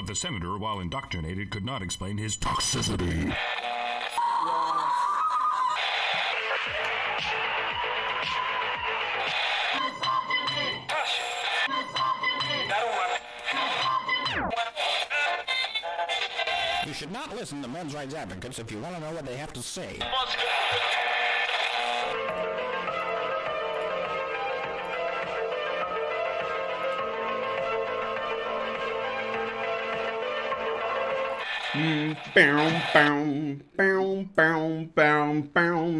But the senator, while indoctrinated, could not explain his toxicity. You should not listen to men's rights advocates if you want to know what they have to say.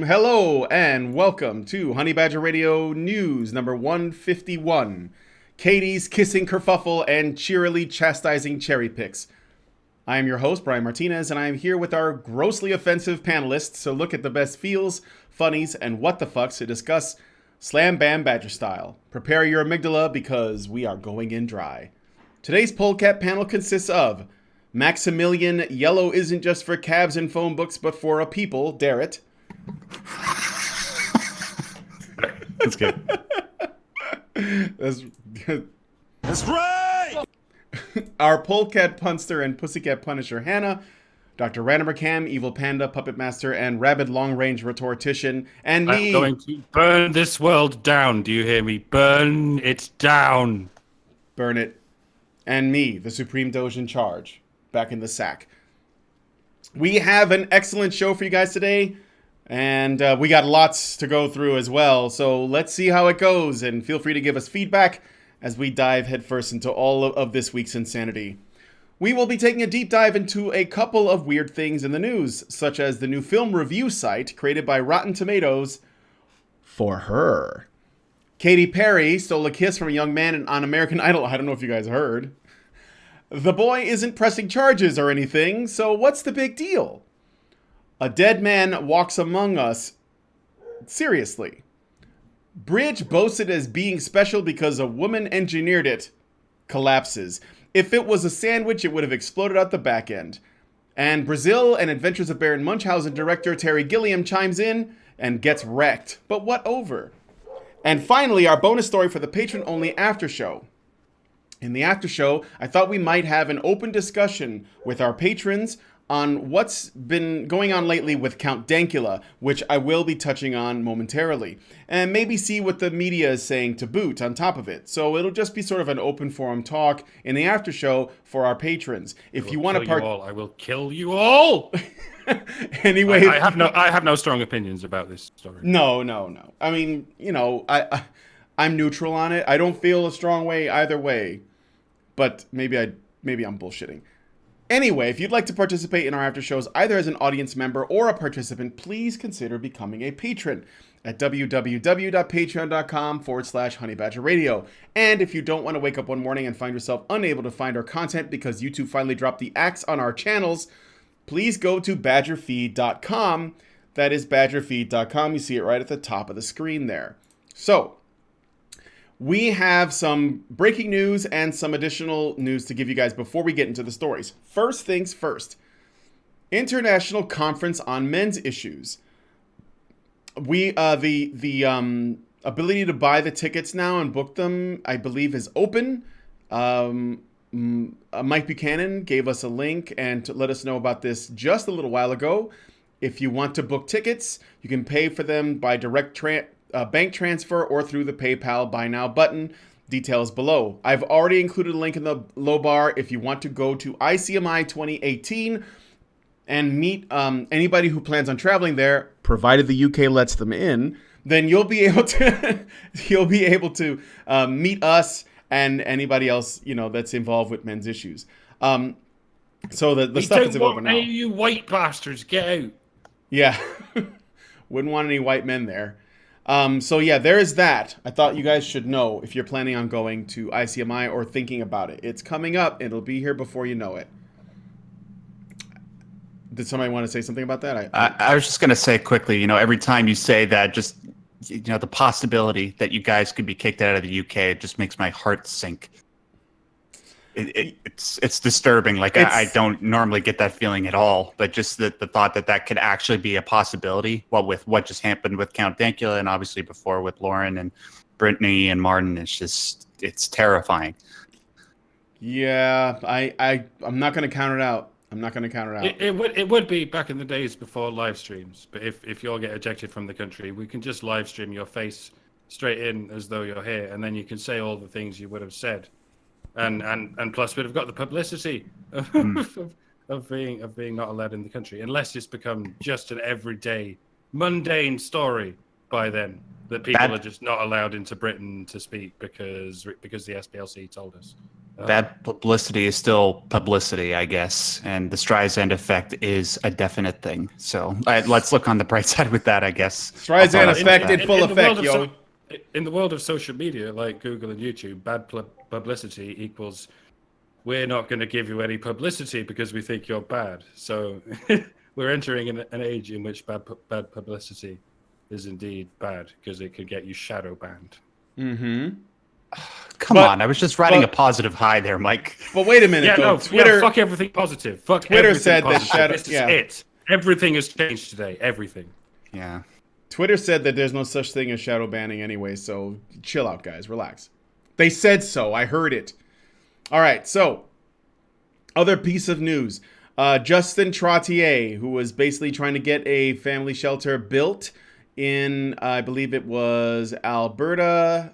Hello and welcome to Honey Badger Radio News number 151. Katie's kissing kerfuffle and cheerily chastising cherry picks. I am your host, Brian Martinez, and I am here with our grossly offensive panelists to look at the best feels, funnies, and what the fucks to discuss Slam Bam Badger style. Prepare your amygdala because we are going in dry. Today's Polecat panel consists of Maximilian, yellow isn't just for cabs and phone books, but for a people, Darrett. That's good. That's right! Our Polecat punster and Pussycat Punisher, Hannah. Dr. Random Cam, Evil Panda, Puppet Master, and Rabid Long Range Rhetorician. And me. I'm going to burn this world down. Do you hear me? Burn it down. Burn it. And me, the Supreme Doge in charge. Back in the sack. We have an excellent show for you guys today, and we got lots to go through as well, so let's see how it goes, and feel free to give us feedback as we dive headfirst into all of this week's insanity. We will be taking a deep dive into a couple of weird things in the news, such as the new film review site created by Rotten Tomatoes for her. Katy Perry stole a kiss from a young man on American Idol. I don't know if you guys heard. The boy isn't pressing charges or anything, so what's the big deal? A dead man walks among us. Seriously. Bridge boasted as being special because a woman engineered it. Collapses. If it was a sandwich, it would have exploded out the back end. And Brazil and Adventures of Baron Munchausen director Terry Gilliam chimes in and gets wrecked. But what over? And finally, our bonus story for the patron-only after show. In the after show, I thought we might have an open discussion with our patrons on what's been going on lately with Count Dankula, which I will be touching on momentarily, and maybe see what the media is saying to boot on top of it. So it'll just be sort of an open forum talk in the after show for our patrons. If you want to I will kill you all. Anyway, I have no strong opinions about this story. No. I mean, I'm neutral on it. I don't feel a strong way either way. But maybe I'm bullshitting. Anyway, if you'd like to participate in our after shows either as an audience member or a participant, please consider becoming a patron at www.patreon.com/honeybadgerradio. And if you don't want to wake up one morning and find yourself unable to find our content because YouTube finally dropped the axe on our channels, please go to badgerfeed.com. That is badgerfeed.com. You see it right at the top of the screen there. So, we have some breaking news and some additional news to give you guys before we get into the stories. First things first. International Conference on Men's Issues. We the ability to buy the tickets now and book them, I believe, is open. Mike Buchanan gave us a link and to let us know about this just a little while ago. If you want to book tickets, you can pay for them by direct bank transfer or through the PayPal Buy Now button. Details below. I've already included a link in the low bar if you want to go to ICMI 2018 and meet anybody who plans on traveling there, provided the UK lets them in. Then you'll be able to meet us and anybody else that's involved with men's issues. So the stuff is available now. You white bastards, get out! Yeah, wouldn't want any white men there. So yeah, there is that. I thought you guys should know if you're planning on going to ICMI or thinking about it. It's coming up. It'll be here before you know it. Did somebody want to say something about that? I was just going to say quickly, every time you say that, just, the possibility that you guys could be kicked out of the UK, it just makes my heart sink. It's disturbing. I don't normally get that feeling at all, but just the thought that could actually be a possibility. Well, with what just happened with Count Dankula and obviously before with Lauren and Brittany and Martin, it's terrifying. Yeah, I'm not going to count it out. I'm not going to count it out. It would be back in the days before live streams, but if you all get ejected from the country, we can just live stream your face straight in as though you're here, and then you can say all the things you would have said, and plus we'd have got the publicity of being not allowed in the country, unless it's become just an everyday mundane story by then that people are just not allowed into Britain to speak because the SPLC told us. Bad publicity is still publicity, I guess, and the Streisand effect is a definite thing. So let's look on the bright side with that, I guess. Streisand effect in full effect, yo. In the world of social media, like Google and YouTube, bad publicity equals we're not going to give you any publicity because we think you're bad. So we're entering an age in which bad publicity is indeed bad because it could get you shadow banned. Mm-hmm. Come on, I was just riding a positive high there, Mike. But wait a minute, though. Twitter, fuck everything positive. Fuck Twitter everything said positive. that shadow. This is it. Everything has changed today. Everything. Yeah. Twitter said that there's no such thing as shadow banning anyway, so chill out, guys. Relax. They said so. I heard it. All right, so other piece of news. Justin Trottier, who was basically trying to get a family shelter built in, I believe it was Alberta.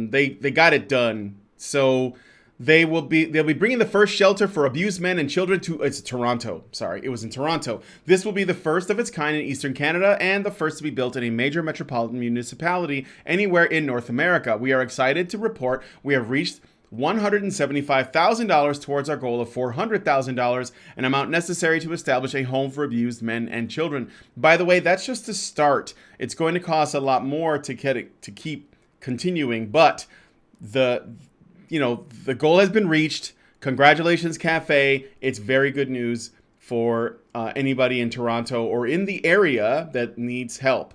They got it done. So they'll be bringing the first shelter for abused men and children to Toronto. Sorry, it was in Toronto. This will be the first of its kind in Eastern Canada and the first to be built in a major metropolitan municipality anywhere in North America. We are excited to report we have reached $175,000 towards our goal of $400,000, an amount necessary to establish a home for abused men and children. By the way, that's just a start. It's going to cost a lot more to keep continuing, but the goal has been reached. Congratulations, Cafe. It's very good news for anybody in Toronto or in the area that needs help.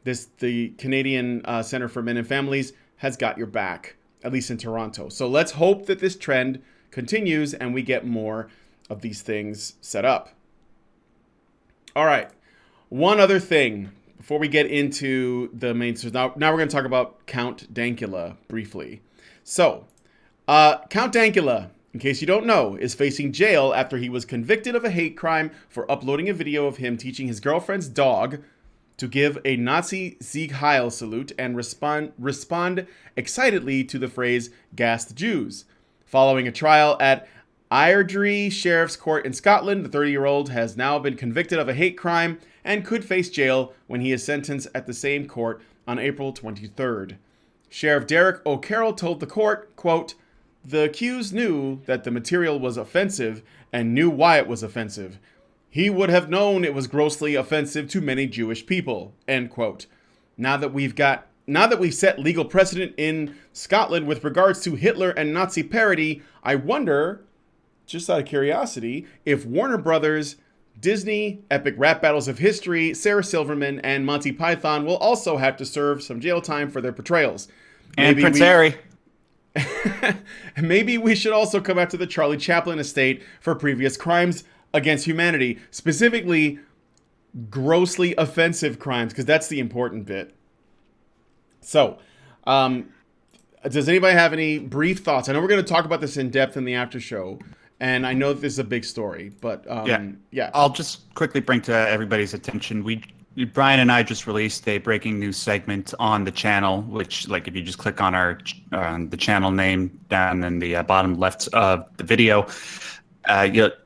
The Canadian Centre for Men and Families has got your back, at least in Toronto. So let's hope that this trend continues and we get more of these things set up. All right. One other thing before we get into the main story. Now we're going to talk about Count Dankula briefly. So, Count Dankula, in case you don't know, is facing jail after he was convicted of a hate crime for uploading a video of him teaching his girlfriend's dog to give a Nazi Sieg Heil salute and respond excitedly to the phrase "gas the Jews." Following a trial at Airdrie Sheriff's Court in Scotland, the 30-year-old has now been convicted of a hate crime and could face jail when he is sentenced at the same court on April 23rd. Sheriff Derek O'Carroll told the court, quote, "The accused knew that the material was offensive and knew why it was offensive. He would have known it was grossly offensive to many Jewish people," end quote. Now that we've set legal precedent in Scotland with regards to Hitler and Nazi parody, I wonder, just out of curiosity, if Warner Brothers, Disney, Epic Rap Battles of History, Sarah Silverman, and Monty Python will also have to serve some jail time for their portrayals. And Prince Harry. Maybe we should also come after the Charlie Chaplin estate for previous crimes against humanity, specifically grossly offensive crimes, because that's the important bit. So, does anybody have any brief thoughts? I know we're going to talk about this in depth in the after show, and I know this is a big story, but yeah. I'll just quickly bring to everybody's attention, Brian and I just released a breaking news segment on the channel, which, like, if you just click on the channel name down in the bottom left of the video,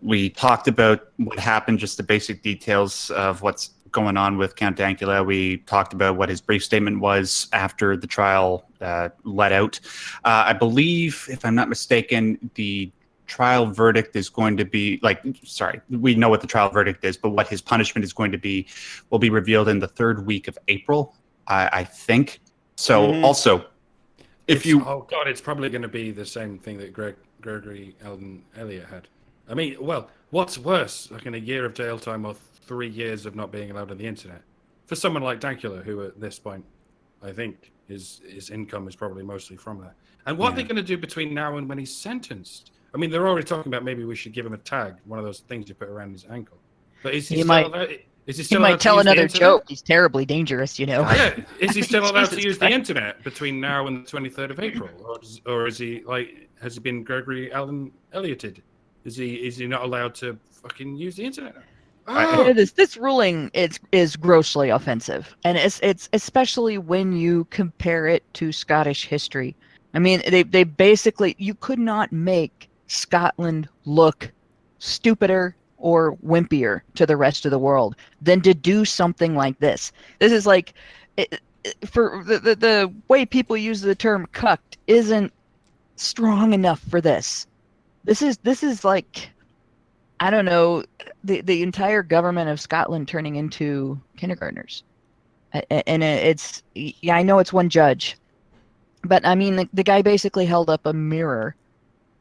we talked about what happened, just the basic details of what's going on with Count Dankula. We talked about what his brief statement was after the trial let out. I believe, if I'm not mistaken, the trial verdict is going to be we know what the trial verdict is, but what his punishment is going to be will be revealed in the third week of April, I think. So also, it's probably going to be the same thing that Gregory Eldon Elliott had. I mean, well, what's worse, like in a year of jail time or 3 years of not being allowed on the internet? For someone like Dankula, who at this point, I think his income is probably mostly from that. And what are they going to do between now and when he's sentenced? I mean, they're already talking about maybe we should give him a tag, one of those things you put around his ankle. But is he still allowed? Is he He still might allowed to tell use the another internet? joke. He's terribly dangerous, you know. Yeah, is he still allowed to Jesus use the Christ. internet between now and the 23rd of April, or is he like has he been Gregory Allen Ellioted? Is he not allowed to fucking use the internet? This ruling is grossly offensive, and it's especially when you compare it to Scottish history. I mean, they basically, you could not make Scotland look stupider or wimpier to the rest of the world than to do something like this. This is like, for the way people use the term cucked isn't strong enough for this. This is like, I don't know, the entire government of Scotland turning into kindergartners. And it's, yeah, I know it's one judge, but I mean, the guy basically held up a mirror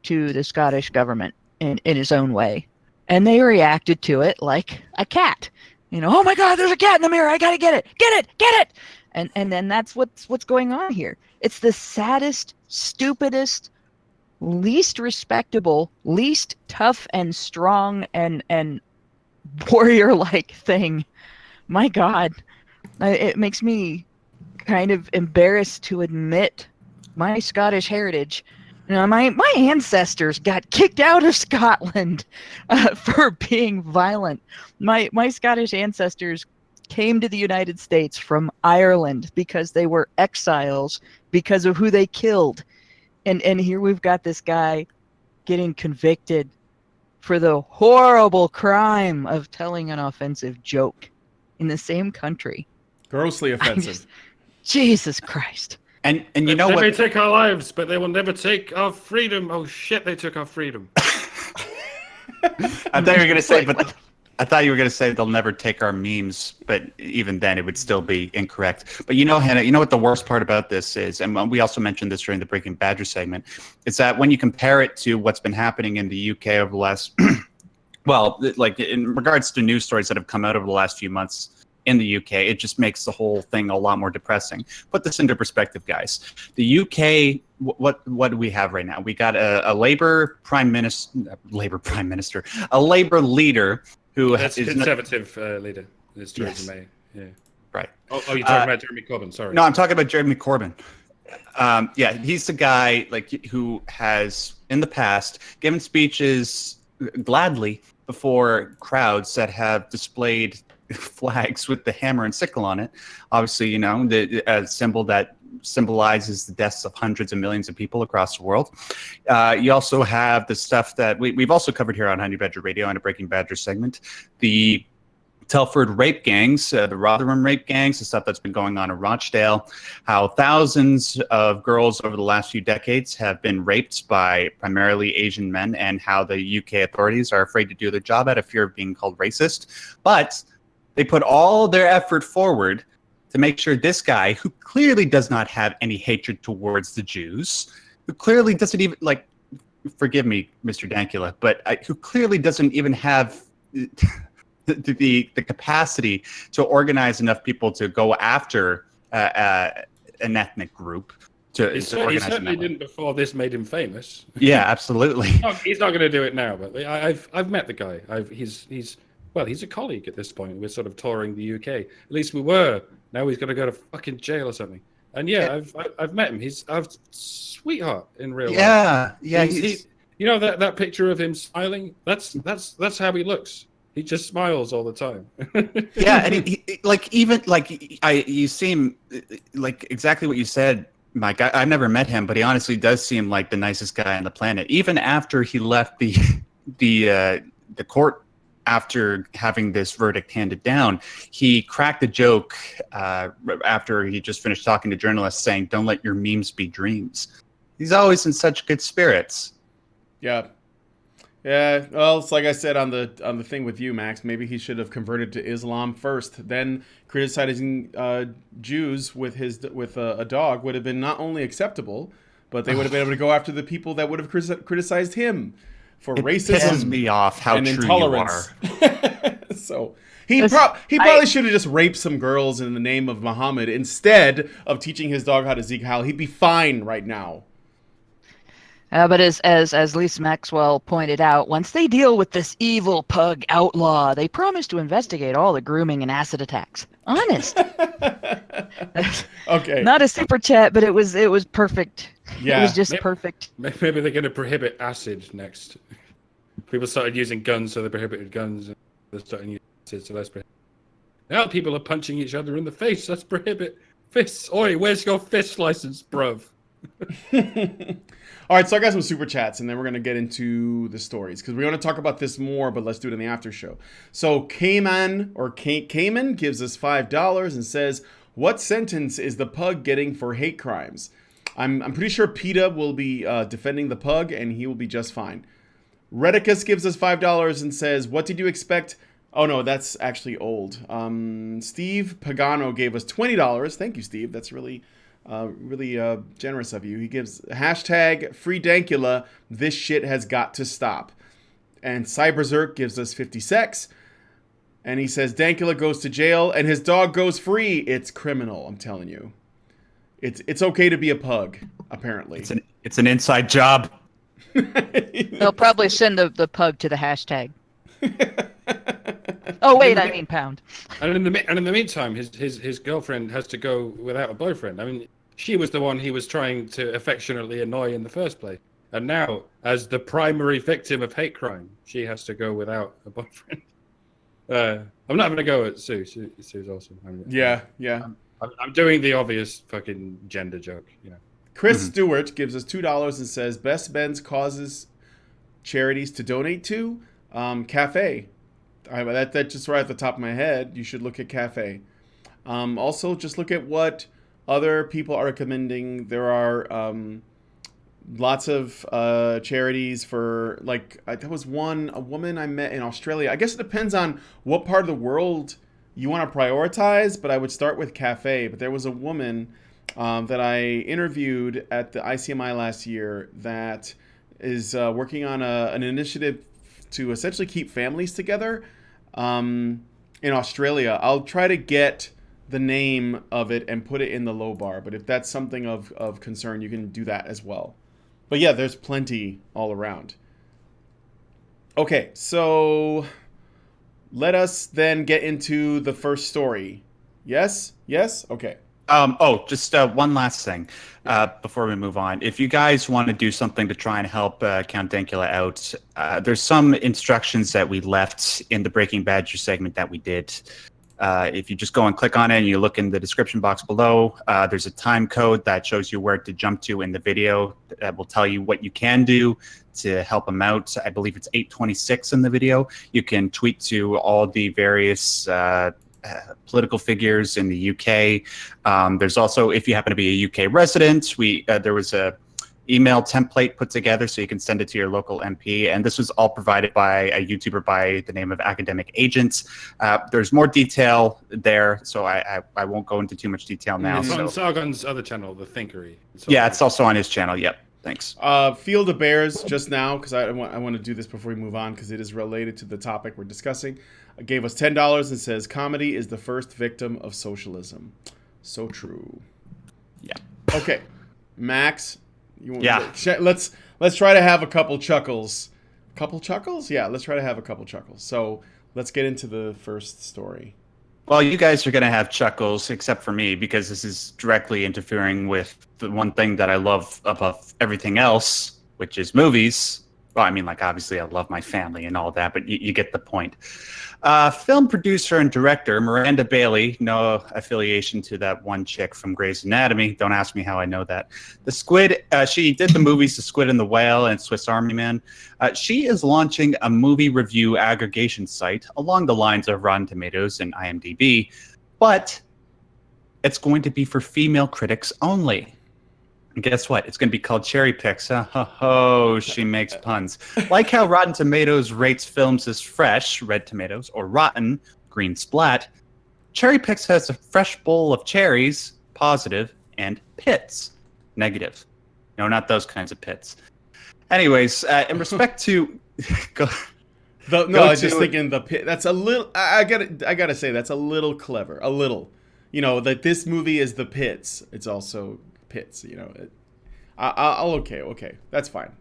to the Scottish government in his own way. And they reacted to it like a cat. You know, oh my God, there's a cat in the mirror. I gotta get it. Get it. Get it. And then that's what's going on here. It's the saddest, stupidest, least respectable, least tough and strong and warrior-like thing. My God, it makes me kind of embarrassed to admit my Scottish heritage. You know, my ancestors got kicked out of Scotland for being violent. My Scottish ancestors came to the United States from Ireland because they were exiles because of who they killed. And here we've got this guy getting convicted for the horrible crime of telling an offensive joke in the same country. Grossly offensive. Jesus Christ. And you know they may what? take our lives, but they will never take our freedom. Oh shit, they took our freedom. I thought you were going to say, but I thought you were going to say they'll never take our memes, but even then it would still be incorrect. But you know, Hannah, you know what the worst part about this is, and we also mentioned this during the Breaking Badger segment, is that when you compare it to what's been happening in the UK over the last, well, like in regards to news stories that have come out over the last few months in the UK, it just makes the whole thing a lot more depressing. Put this into perspective, guys. The UK, what do we have right now? We got a Labour Prime Minister, a Labour leader who That's is Conservative leader. It's Yes. Theresa May. Yeah. right. Oh, you're talking about Jeremy Corbyn. Sorry. No, I'm talking about Jeremy Corbyn. Yeah, he's the guy like who has in the past given speeches gladly before crowds that have displayed flags with the hammer and sickle on it. Obviously, you know, the symbol that symbolizes the deaths of hundreds of millions of people across the world. You also have the stuff that we've also covered here on Honey Badger Radio in a Breaking Badger segment, the Telford rape gangs, the Rotherham rape gangs, the stuff that's been going on in Rochdale, how thousands of girls over the last few decades have been raped by primarily Asian men, and how the UK authorities are afraid to do their job out of fear of being called racist. But they put all their effort forward to make sure this guy, who clearly does not have any hatred towards the Jews, who clearly doesn't even, like, forgive me, Mr. Dankula, but who clearly doesn't even have the capacity to organize enough people to go after an ethnic group. He organize certainly them that way. didn't before this made him famous. Yeah, absolutely. He's not going to do it now, but I've met the guy. He's a colleague at this point. We're sort of touring the UK. At least we were. Now he's going to go to fucking jail or something. And yeah, I've met him. He's a sweetheart in real life. Yeah. You know that picture of him smiling? That's how he looks. He just smiles all the time. Yeah, and you seem like exactly what you said, Mike. I've never met him, but he honestly does seem like the nicest guy on the planet. Even after he left the court after having this verdict handed down, he cracked a joke after he just finished talking to journalists, saying, "Don't let your memes be dreams." He's always in such good spirits. Yeah. Yeah, well, it's like I said on the thing with you, Max. Maybe he should have converted to Islam first. Then criticizing Jews with a dog would have been not only acceptable, but they would have been able to go after the people that would have criticized him for racism. Pisses me off how and true intolerance. you are. So he probably should have just raped some girls in the name of Muhammad instead of teaching his dog how to Zeke Hal. He'd be fine right now. But as Lisa Maxwell pointed out, once they deal with this evil pug outlaw, they promise to investigate all the grooming and acid attacks. Honest. Okay. Not a super chat, but it was perfect. Yeah. It was just Maybe- perfect. Maybe they're going to prohibit acid next. People started using guns, so they prohibited guns. And they're starting using acid, so that's prohibited. Now people are punching each other in the face. Let's prohibit fists. Oi, where's your fist license, bruv? All right, so I got some super chats, and then we're going to get into the stories, because we want to talk about this more, but let's do it in the after show. So Cayman gives us $5 and says, what sentence is the pug getting for hate crimes? I'm pretty sure PETA will be defending the pug, and he will be just fine. Redicus gives us $5 and says, what did you expect? Oh, no, that's actually old. Steve Pagano gave us $20. Thank you, Steve. That's really generous of you. He gives hashtag free Dankula. This shit has got to stop. And Cyberzerk gives us 50 secs. And he says Dankula goes to jail and his dog goes free. It's criminal, I'm telling you. It's okay to be a pug, apparently. It's an inside job. They'll probably send the pug to the hashtag. Oh wait, I mean pound. And in the meantime, his girlfriend has to go without a boyfriend. I mean, she was the one he was trying to affectionately annoy in the first place. And now, as the primary victim of hate crime, she has to go without a boyfriend. I'm not going to go at Sue. Sue's awesome. Yeah. I'm doing the obvious fucking gender joke, you know. Chris Stewart gives us $2 and says best Ben's causes charities to donate to. Cafe. That just right at the top of my head. You should look at Cafe. Also, just look at what other people are recommending. There are lots of charities for, like, there was a woman I met in Australia. I guess it depends on what part of the world you want to prioritize, but I would start with Cafe. But there was a woman that I interviewed at the ICMI last year that is working on an initiative to essentially keep families together in Australia. I'll try to get the name of it and put it in the low bar, but if that's something of concern, you can do that as well. But yeah, there's plenty all around. Okay, so let us then get into the first story. Yes? Okay. Just one last thing before we move on. If you guys want to do something to try and help Count Dankula out, there's some instructions that we left in the Breaking Badger segment that we did. If you just go and click on it and you look in the description box below, there's a time code that shows you where to jump to in the video that will tell you what you can do to help him out. I believe it's 8:26 in the video. You can tweet to all the various political figures in the UK. There's also, if you happen to be a UK resident, there was a email template put together so you can send it to your local MP, and this was all provided by a YouTuber by the name of Academic Agents. There's more detail there, so I won't go into too much detail now. It's on So Sargon's other channel, The Thinkery. yeah, it's also on his channel. Yep. Thanks. Field of Bears, just now, because I want to do this before we move on, because it is related to the topic we're discussing, gave us $10 and says, comedy is the first victim of socialism. So true. Yeah. Okay. Max, Yeah. let's try to have a couple chuckles. Couple chuckles? Yeah, let's try to have a couple chuckles. So let's get into the first story. Well, you guys are going to have chuckles, except for me, because this is directly interfering with the one thing that I love above everything else, which is movies. Well, I mean, like, obviously I love my family and all that, but you get the point. Film producer and director Miranda Bailey, no affiliation to that one chick from Grey's Anatomy. Don't ask me how I know that. The Squid, she did the movies The Squid and the Whale and Swiss Army Man. She is launching a movie review aggregation site along the lines of Rotten Tomatoes and IMDb, but it's going to be for female critics only. And guess what? It's going to be called Cherry Picks. Oh, she makes puns. Like how Rotten Tomatoes rates films as fresh, red tomatoes, or rotten, green splat, Cherry Picks has a fresh bowl of cherries, positive, and pits, negative. No, not those kinds of pits. Anyways, in respect to... I was just thinking the pit. That's a little... I gotta say, that's a little clever. A little. You know, that this movie is The Pits. It's also... Pits, you know. Okay, that's fine.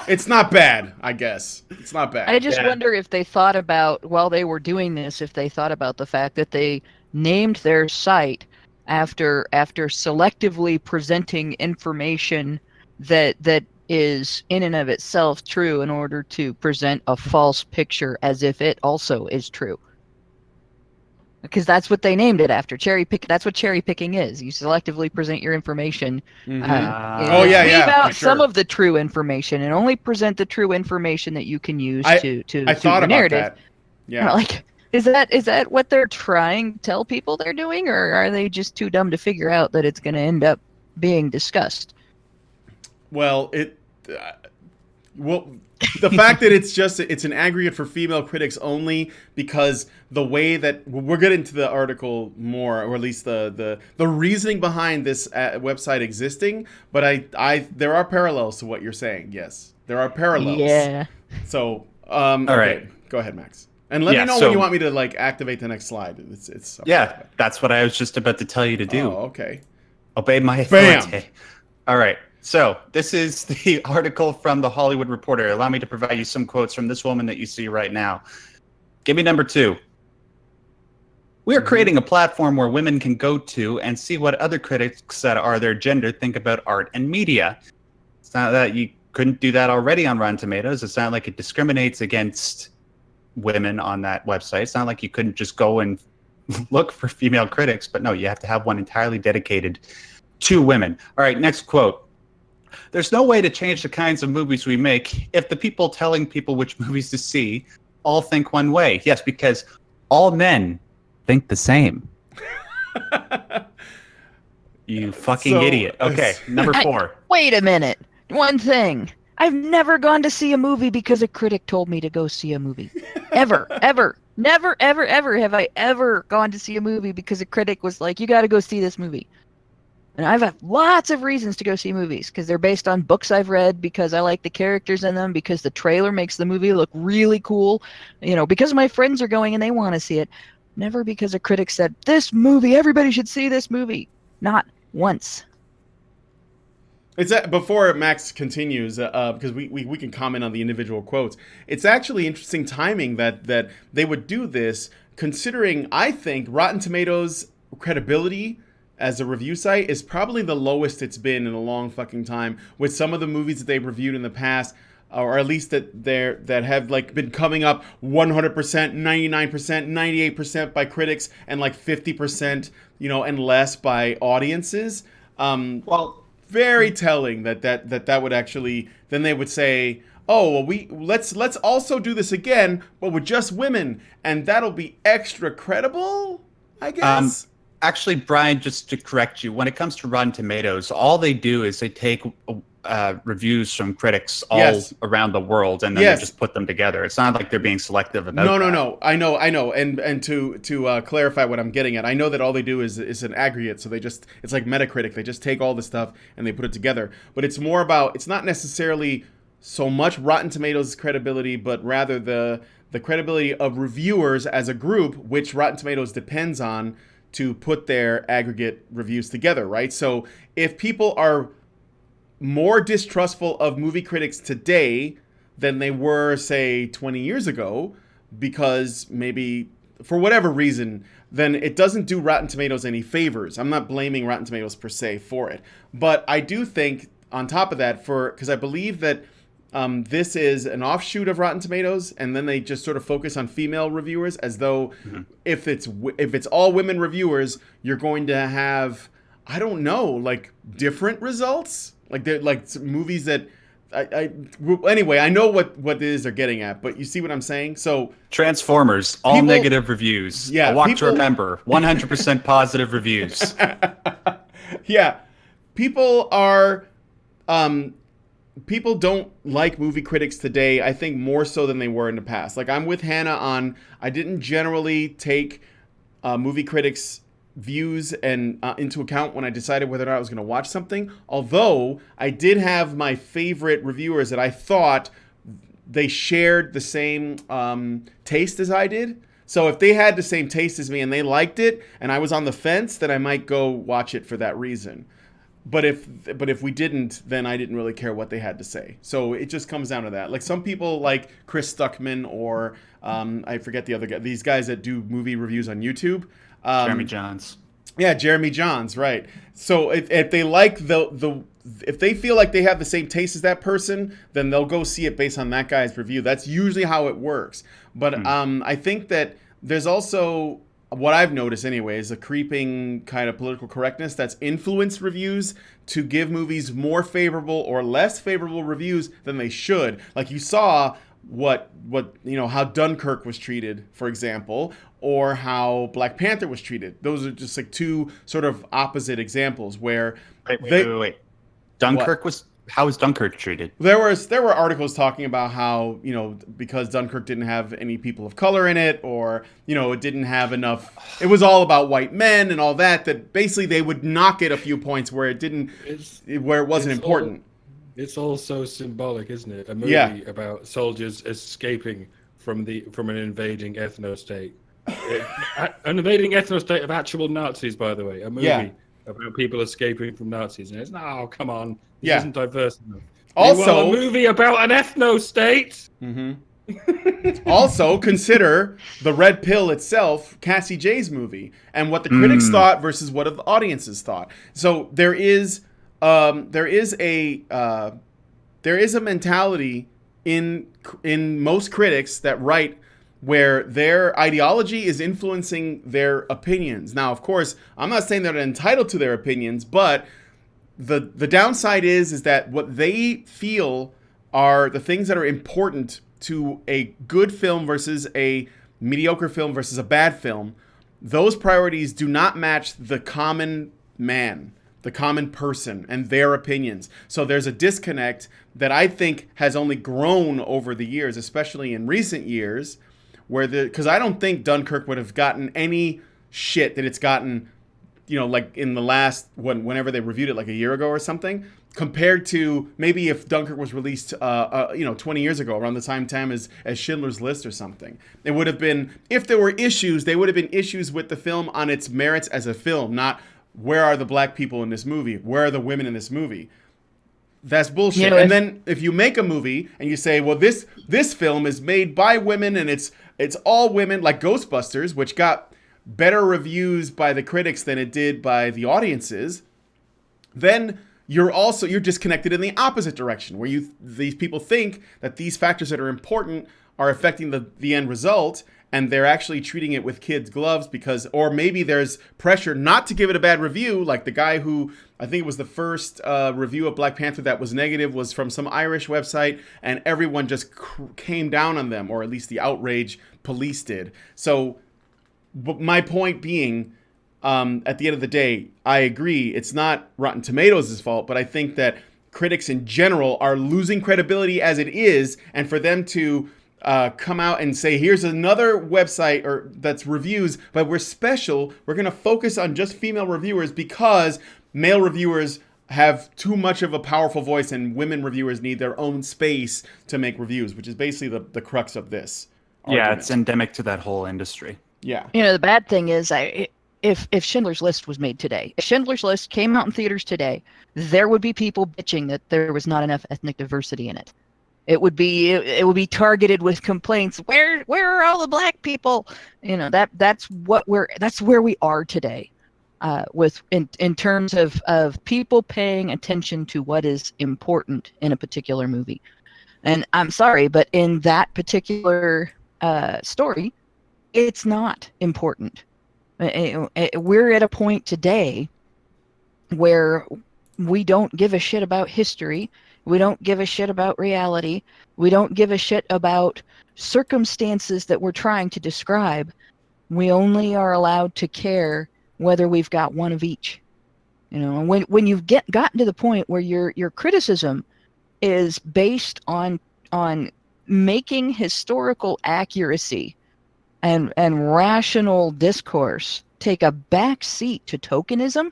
It's not bad, I guess. It's not bad. I just wonder if they thought about, while they were doing this, if they thought about the fact that they named their site after selectively presenting information that is in and of itself true in order to present a false picture as if it also is true. Because that's what they named it after. That's what cherry picking is. You selectively present your information. Oh, Leave out for sure. some of the true information and only present the true information that you can use I to thought the about narrative. that. Yeah. Like, is that what they're trying to tell people they're doing, or are they just too dumb to figure out that it's going to end up being discussed? Well, the fact that it's an aggregate for female critics only, because the way that we'll get into the article more, or at least the reasoning behind this website existing, but I there are parallels to what you're saying. Yes, there are parallels. Yeah. So All right. Go ahead, Max. And let me know when you want me to like activate the next slide. It's Yeah, that's what I was just about to tell you to do. Oh, okay. Obey my Bam! authority. All right. So this is the article from The Hollywood Reporter. Allow me to provide you some quotes from this woman that you see right now. Give me number 2. We are creating a platform where women can go to and see what other critics that are their gender think about art and media. It's not that you couldn't do that already on Rotten Tomatoes. It's not like it discriminates against women on that website. It's not like you couldn't just go and look for female critics, but no, you have to have one entirely dedicated to women. All right, next quote. There's no way to change the kinds of movies we make if the people telling people which movies to see all think one way. Yes, because all men think the same. You fucking idiot. Okay, number 4. Wait a minute. One thing. I've never gone to see a movie because a critic told me to go see a movie. Ever. Never, ever have I ever gone to see a movie because a critic was like, you got to go see this movie. And I've had lots of reasons to go see movies, because they're based on books I've read, because I like the characters in them, because the trailer makes the movie look really cool, because my friends are going and they want to see it. Never because a critic said, this movie, everybody should see this movie. Not once. It's before Max continues, because we can comment on the individual quotes. It's actually interesting timing that they would do this, considering I think Rotten Tomatoes credibility as a review site is probably the lowest it's been in a long fucking time, with some of the movies that they've reviewed in the past, or at least that have like been coming up 100%, 99%, 98% by critics, and like 50%, and less by audiences. Very telling that would actually, then they would say, oh, well, let's also do this again, but with just women, and that'll be extra credible, I guess. Actually, Brian, just to correct you, when it comes to Rotten Tomatoes, all they do is they take reviews from critics all around the world, and then they just put them together. It's not like they're being selective about that. No. I know. And to clarify what I'm getting at, I know that all they do is an aggregate. So it's like Metacritic. They just take all the stuff and they put it together. But it's more about, it's not necessarily so much Rotten Tomatoes credibility, but rather the credibility of reviewers as a group, which Rotten Tomatoes depends on to put their aggregate reviews together, right? So if people are more distrustful of movie critics today than they were, say, 20 years ago, because maybe for whatever reason, then it doesn't do Rotten Tomatoes any favors. I'm not blaming Rotten Tomatoes per se for it. But I do think, on top of that, because I believe that this is an offshoot of Rotten Tomatoes, and then they just sort of focus on female reviewers, as though if it's all women reviewers, you're going to have, I don't know, like different results, like they're like movies that anyway, I know what it is they're getting at, but you see what I'm saying? So Transformers, all negative reviews. Yeah, A Walk to Remember, 100% positive reviews. Yeah, people don't like movie critics today, I think, more so than they were in the past. Like, I'm with Hannah on, I didn't generally take movie critics' views and into account when I decided whether or not I was going to watch something. Although, I did have my favorite reviewers that I thought they shared the same taste as I did. So if they had the same taste as me and they liked it, and I was on the fence, then I might go watch it for that reason. But if we didn't, then I didn't really care what they had to say. So it just comes down to that. Like some people like Chris Stuckman or I forget the other guy. These guys that do movie reviews on YouTube. Jeremy Johns. Yeah, Jeremy Johns, right. So if they like if they feel like they have the same taste as that person, then they'll go see it based on that guy's review. That's usually how it works. But I think that there's also, what I've noticed anyway, is a creeping kind of political correctness that's influenced reviews to give movies more favorable or less favorable reviews than they should. Like you saw what how Dunkirk was treated, for example, or how Black Panther was treated. Those are just like two sort of opposite examples where Wait. Dunkirk how was Dunkirk treated? There were articles talking about how, because Dunkirk didn't have any people of color in it, or, it didn't have enough, it was all about white men and all that basically they would knock it a few points where it wasn't important. It's all so symbolic, isn't it? A movie about soldiers escaping from an invading ethno-state. An invading ethno-state of actual Nazis, by the way. A movie about people escaping from Nazis. And it's, come on. This isn't diverse enough. Also, a movie about an ethno-state. Mm-hmm. Also, consider The Red Pill itself, Cassie J's movie, and what the critics thought versus what the audiences thought. So there is a mentality in most critics that write where their ideology is influencing their opinions. Now, of course, I'm not saying they're entitled to their opinions, but the downside is that what they feel are the things that are important to a good film versus a mediocre film versus a bad film. Those priorities do not match the common man, the common person, and their opinions. So there's a disconnect that I think has only grown over the years, especially in recent years, because I don't think Dunkirk would have gotten any shit that it's gotten, like in the last, whenever they reviewed it, like a year ago or something, compared to maybe if Dunkirk was released, 20 years ago, around the same time as Schindler's List or something. It would have been, if there were issues, they would have been issues with the film on its merits as a film, not where are the black people in this movie? Where are the women in this movie? That's bullshit. And then if you make a movie and you say, well, this film is made by women and it's all women, like Ghostbusters, which got better reviews by the critics than it did by the audiences, then you're disconnected in the opposite direction, where these people think that these factors that are important are affecting the end result, and they're actually treating it with kids' gloves or maybe there's pressure not to give it a bad review, like the guy who, I think it was the first review of Black Panther that was negative, was from some Irish website, and everyone just came down on them, or at least the outrage police did. So, but my point being, at the end of the day, I agree, it's not Rotten Tomatoes' fault, but I think that critics in general are losing credibility as it is, and for them to come out and say, here's another website that's reviews, but we're special, we're going to focus on just female reviewers because male reviewers have too much of a powerful voice and women reviewers need their own space to make reviews, which is basically the crux of this argument. Yeah, it's endemic to that whole industry. Yeah. The bad thing is, if Schindler's List was made today, if Schindler's List came out in theaters today, there would be people bitching that there was not enough ethnic diversity in it. It would be targeted with complaints. Where are all the black people? That's where we are today, in terms of people paying attention to what is important in a particular movie. And I'm sorry, but in that particular story, it's not important. We're at a point today where we don't give a shit about history. We don't give a shit about reality. We don't give a shit about circumstances that we're trying to describe. We only are allowed to care whether we've got one of each. And when you've gotten to the point where your criticism is based on making historical accuracy and rational discourse take a back seat to tokenism,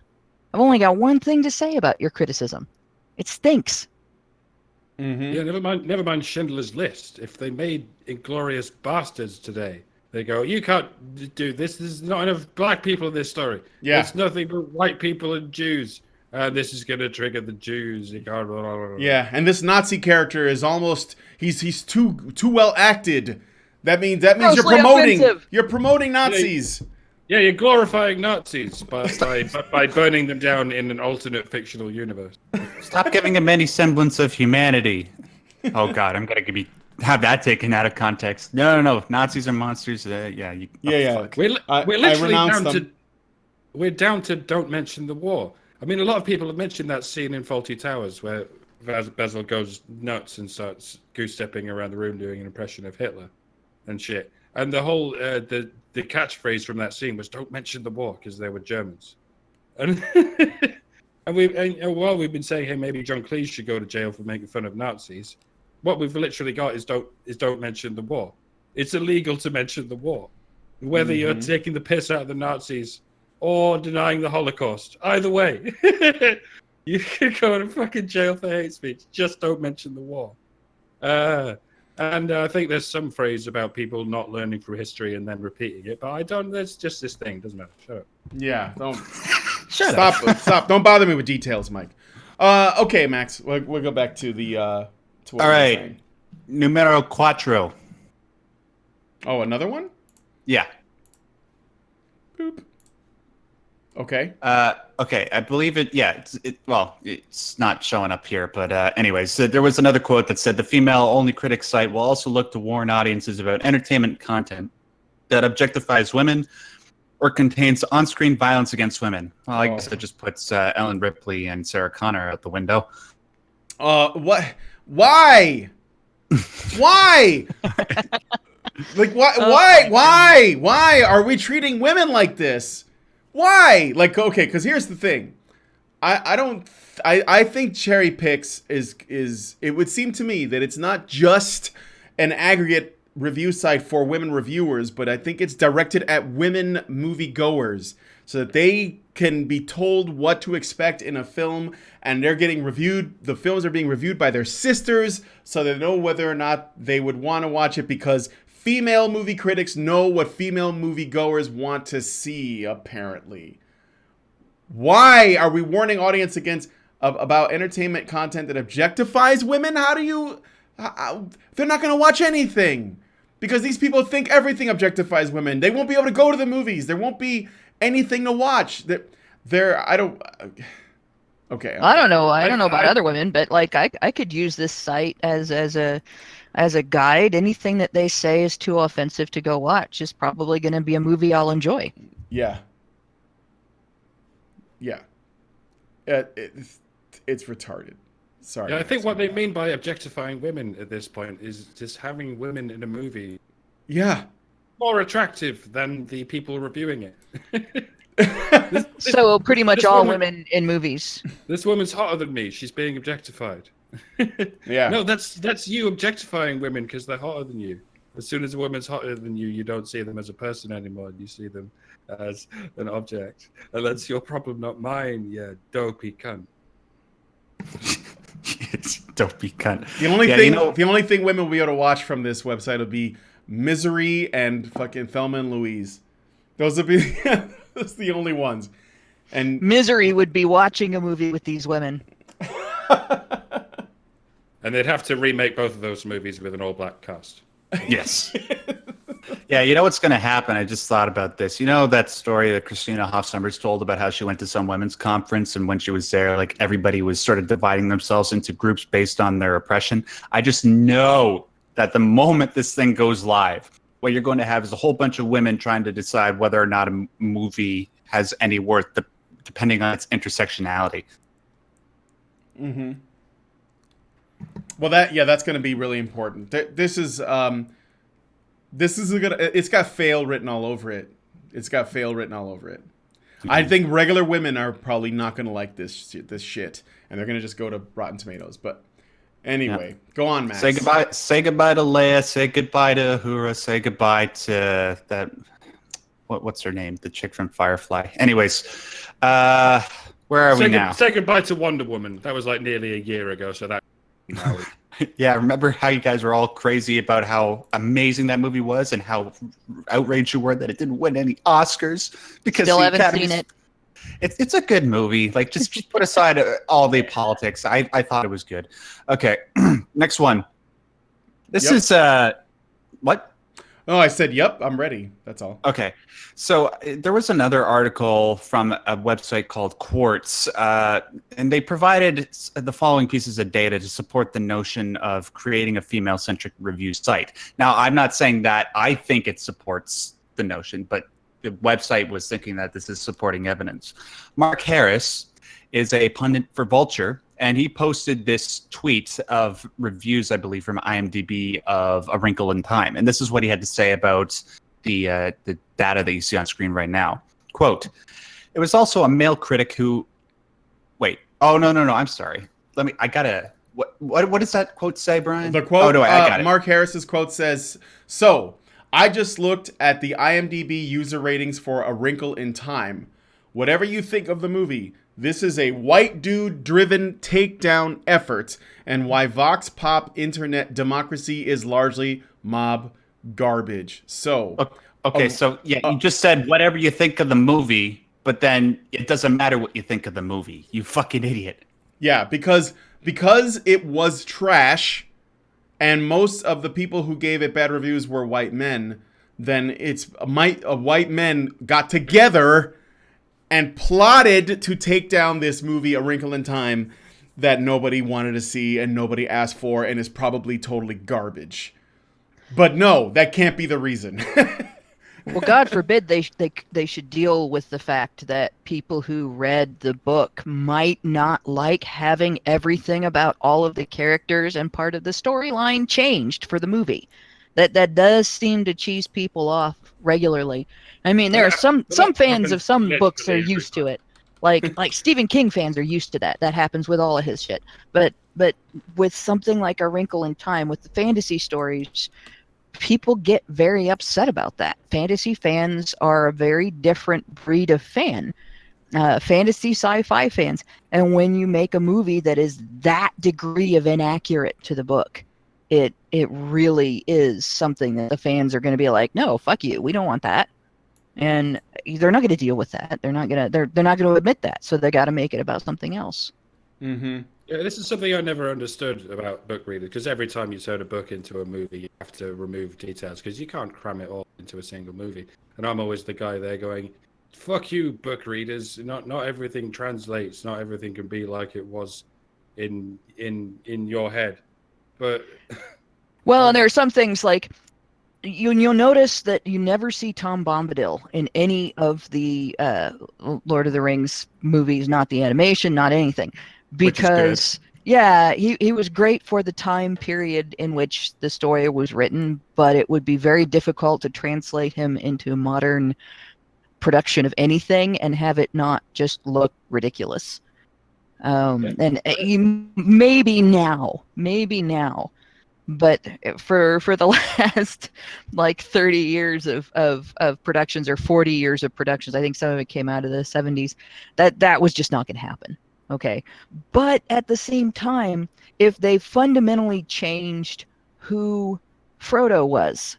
I've only got one thing to say about your criticism. It stinks. Mm-hmm. Yeah, never mind Schindler's List. If they made Inglourious Bastards today, they go, you can't do this. There's not enough black people in this story. Yeah. It's nothing but white people and Jews. this is going to trigger the Jews. Yeah, and this Nazi character is almost he's too well acted. That means Grossly offensive. you're promoting Nazis. Yeah, you're glorifying Nazis by burning them down in an alternate fictional universe. Stop giving them any semblance of humanity. Oh God, I'm gonna have that taken out of context. No. Nazis are monsters. Yeah. Fuck. We're literally renounce down them. down to don't mention the war. I mean, a lot of people have mentioned that scene in Fawlty Towers where Basil goes nuts and starts goose-stepping around the room doing an impression of Hitler and shit. And the whole the catchphrase from that scene was "Don't mention the war" because they were Germans. And while we've been saying, hey, maybe John Cleese should go to jail for making fun of Nazis, what we've literally got is don't mention the war. It's illegal to mention the war, whether you're taking the piss out of the Nazis or denying the Holocaust. Either way, you could go to fucking jail for hate speech. Just don't mention the war. And I think there's some phrase about people not learning from history and then repeating it, but I don't. There's just this thing. Doesn't matter. Shut up. Yeah, don't Stop. Don't bother me with details, Mike. Okay, Max, we'll go back to the to what All you were right. saying. Numero cuatro. Oh, another one? Yeah. Boop. Okay. Okay, I believe it. Yeah, it's not showing up here, but anyways, so there was another quote that said the female-only critic site will also look to warn audiences about entertainment content that objectifies women or contains on-screen violence against women. Well, I guess it just puts Ellen Ripley and Sarah Connor out the window. What? Why? Why? Like, why are we treating women like this? Why? Like, okay, because here's the thing. I think Cherry Picks is it would seem to me that it's not just an aggregate review site for women reviewers, but I think it's directed at women moviegoers so that they can be told what to expect in a film, and they're getting reviewed. The films are being reviewed by their sisters so they know whether or not they would want to watch it, because female movie critics know what female moviegoers want to see, apparently. Why are we warning audience against about entertainment content that objectifies women? How do you... they're not going to watch anything because these people think everything objectifies women. They won't be able to go to the movies. There won't be anything to watch. I don't... Okay. I don't know. I don't know about other women, but like I could use this site as a guide. Anything that they say is too offensive to go watch is probably going to be a movie I'll enjoy. Yeah. Yeah. It's retarded. Sorry. Yeah, I think what they mean by objectifying women at this point is just having women in a movie Yeah. more attractive than the people reviewing it. So pretty much this all woman- women in movies. This woman's hotter than me. She's being objectified. Yeah. No, that's you objectifying women because they're hotter than you. As soon as a woman's hotter than you, you don't see them as a person anymore. You see them as an object. And that's your problem, not mine, you dopey cunt. It's dopey cunt. The only Yeah, thing, you know- the only thing women will be able to watch from this website will be Misery and fucking Thelma and Louise. Those will be that's the only ones. And Misery would be watching a movie with these women. And they'd have to remake both of those movies with an all-black cast. Yes. Yeah, you know what's going to happen? I just thought about this. You know that story that Christina Hoff Sommers told about how she went to some women's conference, and when she was there, like everybody was sort of dividing themselves into groups based on their oppression. I just know that the moment this thing goes live, what you're going to have is a whole bunch of women trying to decide whether or not a movie has any worth, depending on its intersectionality. mm-hmm. Well, that's going to be really important. This is it's got fail written all over it. It's got fail written all over it. Mm-hmm. I think regular women are probably not going to like this shit, and they're going to just go to Rotten Tomatoes. But anyway, Go on, Max. Say goodbye. Say goodbye to Leia. Say goodbye to Uhura. Say goodbye to that. What's her name? The chick from Firefly. Anyways, where are we now? Say goodbye to Wonder Woman. That was like nearly a year ago, so that... Yeah, remember how you guys were all crazy about how amazing that movie was and how outraged you were that it didn't win any Oscars because Still the haven't Academy's- seen it. It's a good movie. Like, just put aside all the politics. I thought it was good. Okay, next one. This Yep. is what? Oh, I said, yep, I'm ready. That's all. Okay, so there was another article from a website called Quartz, and they provided the following pieces of data to support the notion of creating a female-centric review site. Now, I'm not saying that I think it supports the notion, but the website was thinking that this is supporting evidence. Mark Harris is a pundit for Vulture, and he posted this tweet of reviews, I believe, from IMDb of A Wrinkle in Time. And this is what he had to say about the data that you see on screen right now. Quote, it was also a male critic who... Wait. Oh, no, I'm sorry. I gotta... What does that quote say, Brian? The quote, oh, no, I got it. Mark Harris's quote says, "So, I just looked at the IMDb user ratings for A Wrinkle in Time. Whatever you think of the movie, this is a white dude-driven takedown effort, and why Vox Pop internet democracy is largely mob garbage." So, Okay, so yeah, you just said whatever you think of the movie, but then it doesn't matter what you think of the movie. You fucking idiot. yeah, because it was trash, and most of the people who gave it bad reviews were white men, then white men got together and plotted to take down this movie, A Wrinkle in Time, that nobody wanted to see and nobody asked for and is probably totally garbage. But no, that can't be the reason. Well, God forbid they should deal with the fact that people who read the book might not like having everything about all of the characters and part of the storyline changed for the movie. That does seem to cheese people off regularly. I mean, there are some fans of some books are used to it. Like Stephen King fans are used to that. That happens with all of his shit. But with something like A Wrinkle in Time, with the fantasy stories, people get very upset about that. Fantasy fans are a very different breed of fan. Fantasy sci-fi fans. And when you make a movie that is that degree of inaccurate to the book, it really is something that the fans are going to be like, no, fuck you, we don't want that. And they're not going to deal with that. They're not going to admit that. So they got to make it about something else. Mm-hmm. Yeah, this is something I never understood about book readers, because every time you turn a book into a movie, you have to remove details because you can't cram it all into a single movie. And I'm always the guy there going, "Fuck you, book readers! Not everything translates. Not everything can be like it was in your head." But well, and there are some things like you'll notice that you never see Tom Bombadil in any of the Lord of the Rings movies, not the animation, not anything. Because yeah, he was great for the time period in which the story was written, but it would be very difficult to translate him into modern production of anything and have it not just look ridiculous. And maybe now, but for the last like 30 years of productions, or 40 years of productions, I think some of it came out of the 70s, that was just not going to happen. Okay. But at the same time, if they fundamentally changed who Frodo was,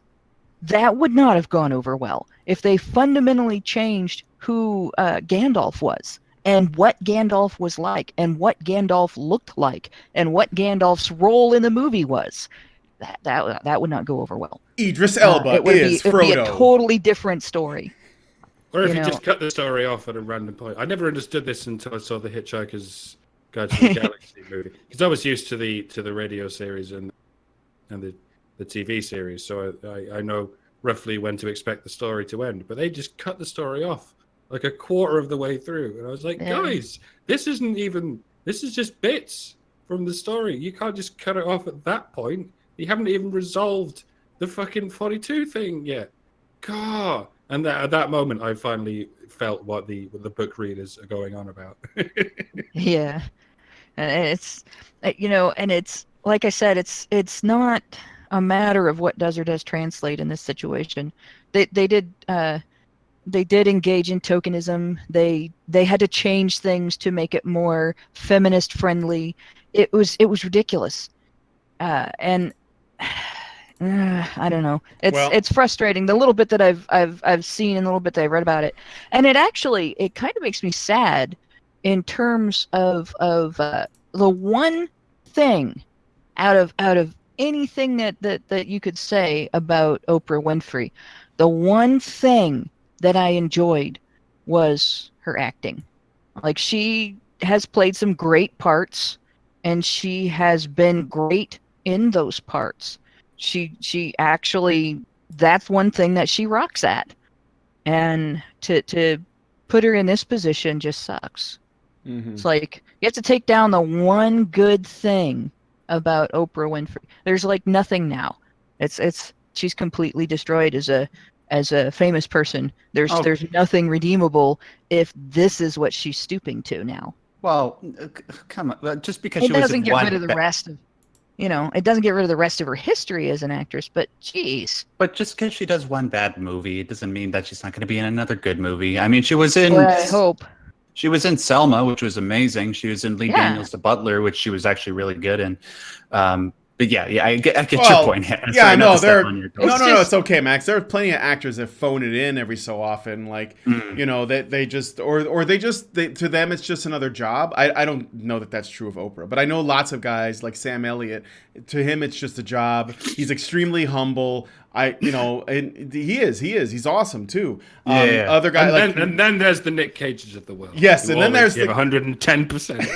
that would not have gone over well. If they fundamentally changed who Gandalf was, and what Gandalf was like, and what Gandalf looked like, and what Gandalf's role in the movie was, that would not go over well. Idris Elba is Frodo. It would be a totally different story. Or if you just cut the story off at a random point. I never understood this until I saw the Hitchhiker's Guide to the Galaxy movie, because I was used to the radio series and the TV series, so I know roughly when to expect the story to end. But they just cut the story off like a quarter of the way through, and I was like, guys, this is just bits from the story. You can't just cut it off at that point. You haven't even resolved the fucking 42 thing yet. God. And at that moment, I finally felt what the book readers are going on about. Yeah, and it's and it's like I said, it's not a matter of what does or does translate in this situation. They did engage in tokenism. They had to change things to make it more feminist friendly. It was ridiculous, and I don't know. Well- It's frustrating. The little bit that I've seen and the little bit that I've read about it, and it kind of makes me sad in terms of the one thing out of anything that you could say about Oprah Winfrey, the one thing that I enjoyed was her acting. Like, she has played some great parts, and she has been great in those parts. She actually, that's one thing that she rocks at, and to put her in this position just sucks. Mhm. It's like you have to take down the one good thing about Oprah Winfrey. There's like nothing now. It's she's completely destroyed as a famous person. There's nothing redeemable if this is what she's stooping to now. Well, come on. Just because It she was doesn't in get one rid of the rest of, it doesn't get rid of the rest of her history as an actress, but geez. But just because she does one bad movie, it doesn't mean that she's not going to be in another good movie. I mean, she was in. Well, I hope. She was in Selma, which was amazing. She was in Lee Yeah. Daniels the Butler, which she was actually really good in. But yeah, I get your Well, point. Hannah. yeah, Sorry, not no, to step they're on your no, toes. no, It's it's okay, Max. There are plenty of actors that phone it in every so often, like that they just to them it's just another job. I don't know that that's true of Oprah, but I know lots of guys like Sam Elliott. To him, it's just a job. He's extremely humble. And he's awesome too. Yeah. Other guys And then there's the Nick Cages of the world. Yes, who and then always there's give 110%.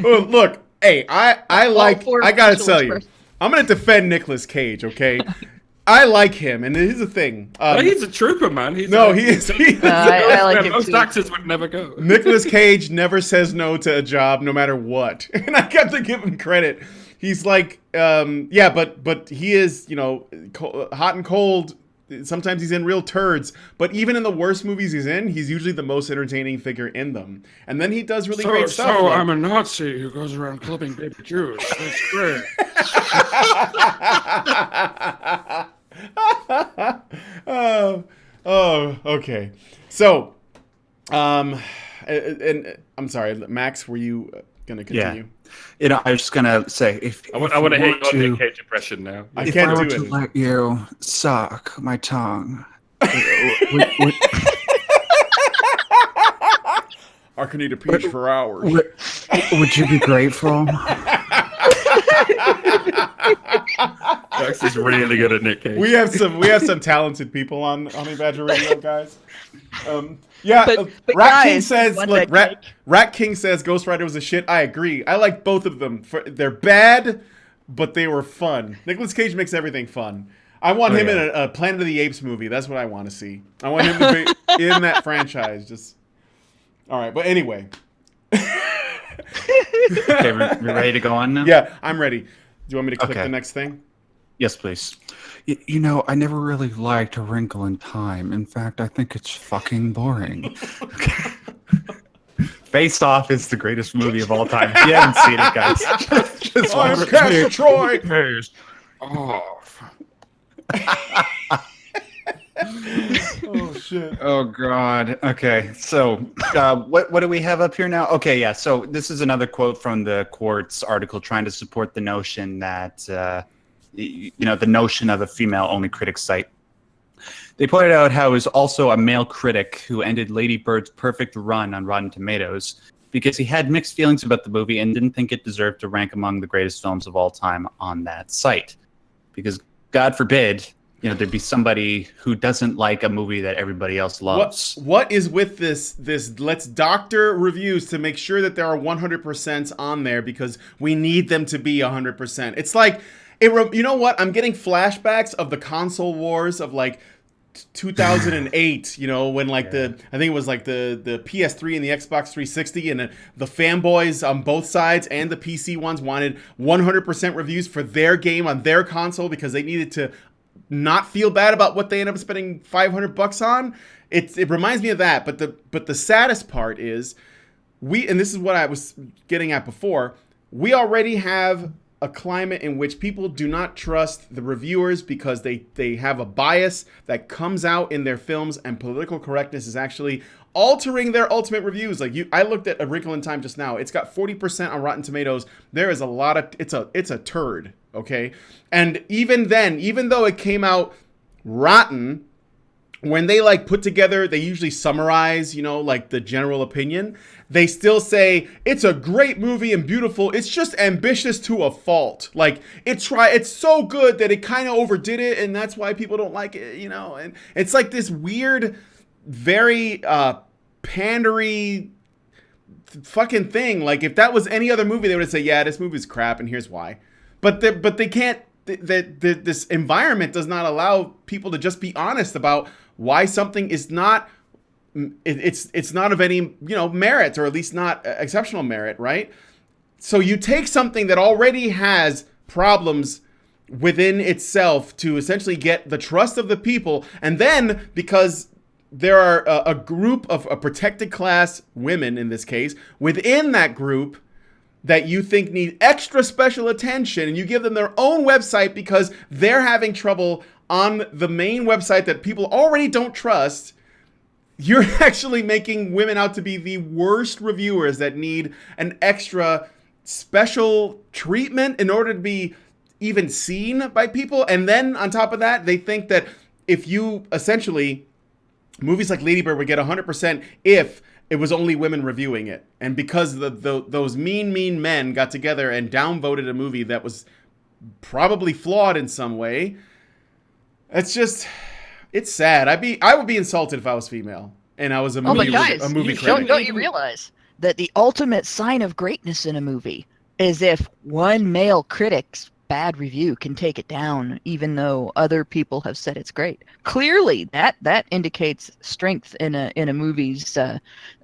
Oh, look, hey, I gotta tell you, person. I'm gonna defend Nicolas Cage, okay? I like him, and here's the thing. But he's a trooper, man. He is. I like him most too. actors would never go. Nicolas Cage never says no to a job, no matter what, and I got to give him credit. He's like, but he is, hot and cold. Sometimes he's in real turds, but even in the worst movies he's in, he's usually the most entertaining figure in them. And then he does really great stuff. So like- I'm a Nazi who goes around clubbing baby Jews. That's great. Okay. So, and I'm sorry, Max, were you gonna continue? I was just gonna say if I want to hear your Nick Cage impression now. I if can't I were do to it. let you suck my tongue, I can eat a peach for hours. would you be grateful? Max is really good at Nick Cage. We have some talented people on Honey Badger Radio, guys. But Rat King guys, says, one look, that Rat King says Ghost Rider was a shit. I agree. I like both of them. They're bad, but they were fun. Nicolas Cage makes everything fun. I want him in a Planet of the Apes movie. That's what I want to see. I want him to be in that franchise. Just all right. But anyway, Okay, we're ready to go on now. yeah, I'm ready. Do you want me to click Okay. the next thing? Yes, please. I never really liked A Wrinkle in Time. In fact, I think it's fucking boring. Face Off is the greatest movie of all time. If you haven't seen it, guys, just watch I'm it. Castor Troy. Pays off. Oh shit. Oh God. Okay. So, what do we have up here now? Okay. Yeah. So this is another quote from the Quartz article trying to support the notion that the notion of a female-only critic site. They pointed out how it was also a male critic who ended Lady Bird's perfect run on Rotten Tomatoes because he had mixed feelings about the movie and didn't think it deserved to rank among the greatest films of all time on that site. Because God forbid, there'd be somebody who doesn't like a movie that everybody else loves. What is with this let's doctor reviews to make sure that there are 100% on there because we need them to be 100%. It's like, you know what? I'm getting flashbacks of the console wars of like 2008, when I think it was like the PS3 and the Xbox 360 and the fanboys on both sides and the PC ones wanted 100% reviews for their game on their console because they needed to not feel bad about what they end up spending $500 on. It reminds me of that, but the saddest part is and this is what I was getting at before, we already have a climate in which people do not trust the reviewers because they have a bias that comes out in their films, and political correctness is actually altering their ultimate reviews. Like I looked at A Wrinkle in Time just now. It's got 40% on Rotten Tomatoes. There is a lot of it's a turd, okay? And even then, even though it came out rotten, when they like put together, they usually summarize, like the general opinion. They still say it's a great movie and beautiful. It's just ambitious to a fault. Like it's so good that it kind of overdid it, and that's why people don't like it, And it's like this weird, very pandery fucking thing. Like if that was any other movie, they would say, yeah, this movie's crap, and here's why. But they can't. This environment does not allow people to just be honest about why something is not. It's not of any merit, or at least not exceptional merit, right? So you take something that already has problems within itself to essentially get the trust of the people, and then because there are a group of a protected class, women in this case, within that group that you think need extra special attention, and you give them their own website because they're having trouble on the main website that people already don't trust, you're actually making women out to be the worst reviewers that need an extra special treatment in order to be even seen by people. And then on top of that, they think that if you essentially, movies like Lady Bird would get 100% if it was only women reviewing it. And because those mean men got together and downvoted a movie that was probably flawed in some way, it's sad. I would be insulted if I was female and I was a movie critic. Don't you realize that the ultimate sign of greatness in a movie is if one male critic's bad review can take it down, even though other people have said it's great? Clearly, that indicates strength in a movie's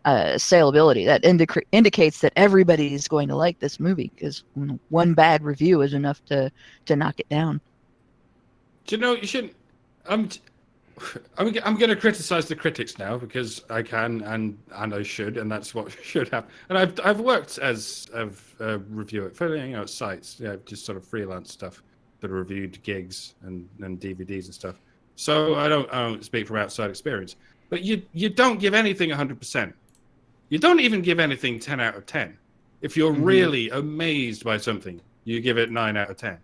saleability. That indicates that everybody is going to like this movie, because one bad review is enough to knock it down. Do you know, you shouldn't. I'm going to criticize the critics now because I can and I should, and that's what should happen. And I've worked as a reviewer for sites, just sort of freelance stuff that reviewed gigs and DVDs and stuff. So I don't speak from outside experience. But you don't give anything 100%. You don't even give anything 10 out of 10. If you're really amazed by something, you give it 9 out of 10.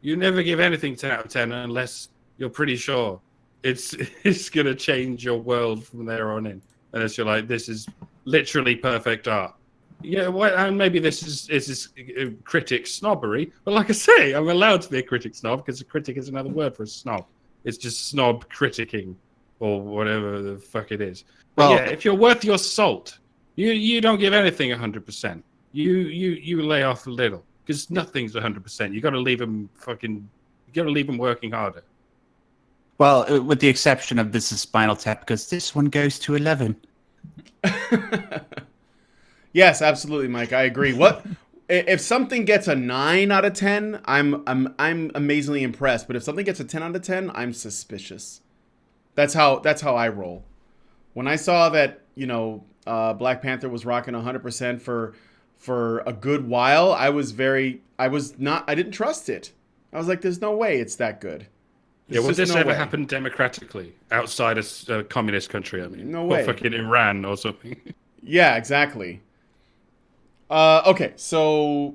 You never give anything 10 out of 10 unless you're pretty sure it's going to change your world from there on in. Unless you're like, this is literally perfect art. Yeah, well, and maybe this is critic snobbery. But like I say, I'm allowed to be a critic snob because a critic is another word for a snob. It's just snob criticking or whatever the fuck it is. But Well, yeah, if you're worth your salt, you don't give anything 100%. You lay off a little because nothing's 100%. You got to leave them working harder. Well, with the exception of This Is Spinal Tap, because this one goes to 11. Yes, absolutely, Mike. I agree. What if something gets a 9 out of 10? I'm amazingly impressed. But if something gets a 10 out of 10, I'm suspicious. That's how I roll. When I saw that, Black Panther was rocking 100% for a good while, I didn't trust it. I was like, there's no way it's that good. Yeah, would this ever happen democratically outside a communist country? I mean, no way. Or fucking Iran or something. Yeah, exactly. Okay, so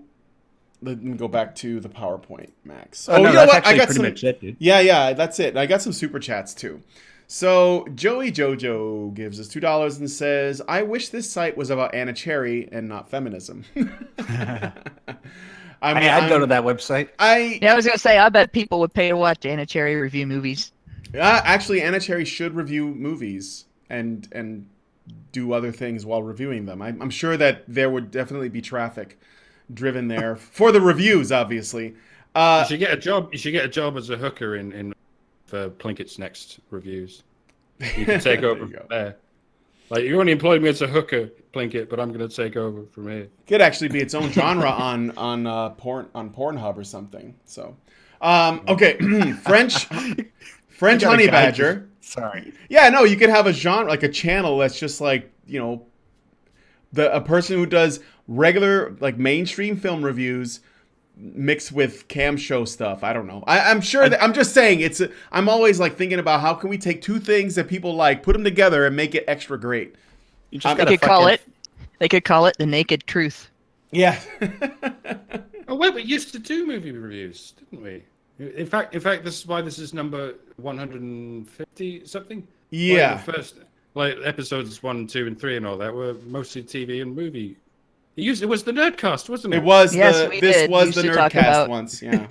let me go back to the PowerPoint, Max. No, you know that's what? actually I got pretty some. much it, dude. Yeah, that's it. I got some super chats too. So Joey Jojo gives us $2 and says, "I wish this site was about Anna Cherry and not feminism." I'd go to that website. I was gonna say, I bet people would pay to watch Anna Cherry review movies. Actually, Anna Cherry should review movies and do other things while reviewing them. I'm sure that there would definitely be traffic driven there for the reviews, obviously. You should get a job. You should get a job as a hooker in for Plinkett's next reviews. You can take over from there. Like, you only employed me as a hooker, Plinkett, but I'm going to take over from here. Could actually be its own genre on Pornhub or something. So, okay, French honey badger. Sorry. Yeah, no, you could have a genre, like a channel that's just like, a person who does regular, like, mainstream film reviews mixed with cam show stuff. I don't know. I'm sure that I'm just saying I'm always like thinking about how can we take two things that people like, put them together and make it extra great. You just They gotta could call fucking- it. They could call it the naked truth. Yeah. Oh wait, we used to do movie reviews, didn't we? In fact, this is why this is number 150 something. Yeah. Like the first, like episodes 1, 2, and 3, and all that were mostly TV and movie. It was the Nerdcast, wasn't it? It was Yes, the we this did. was We the used to talk Nerdcast about- once. Yeah.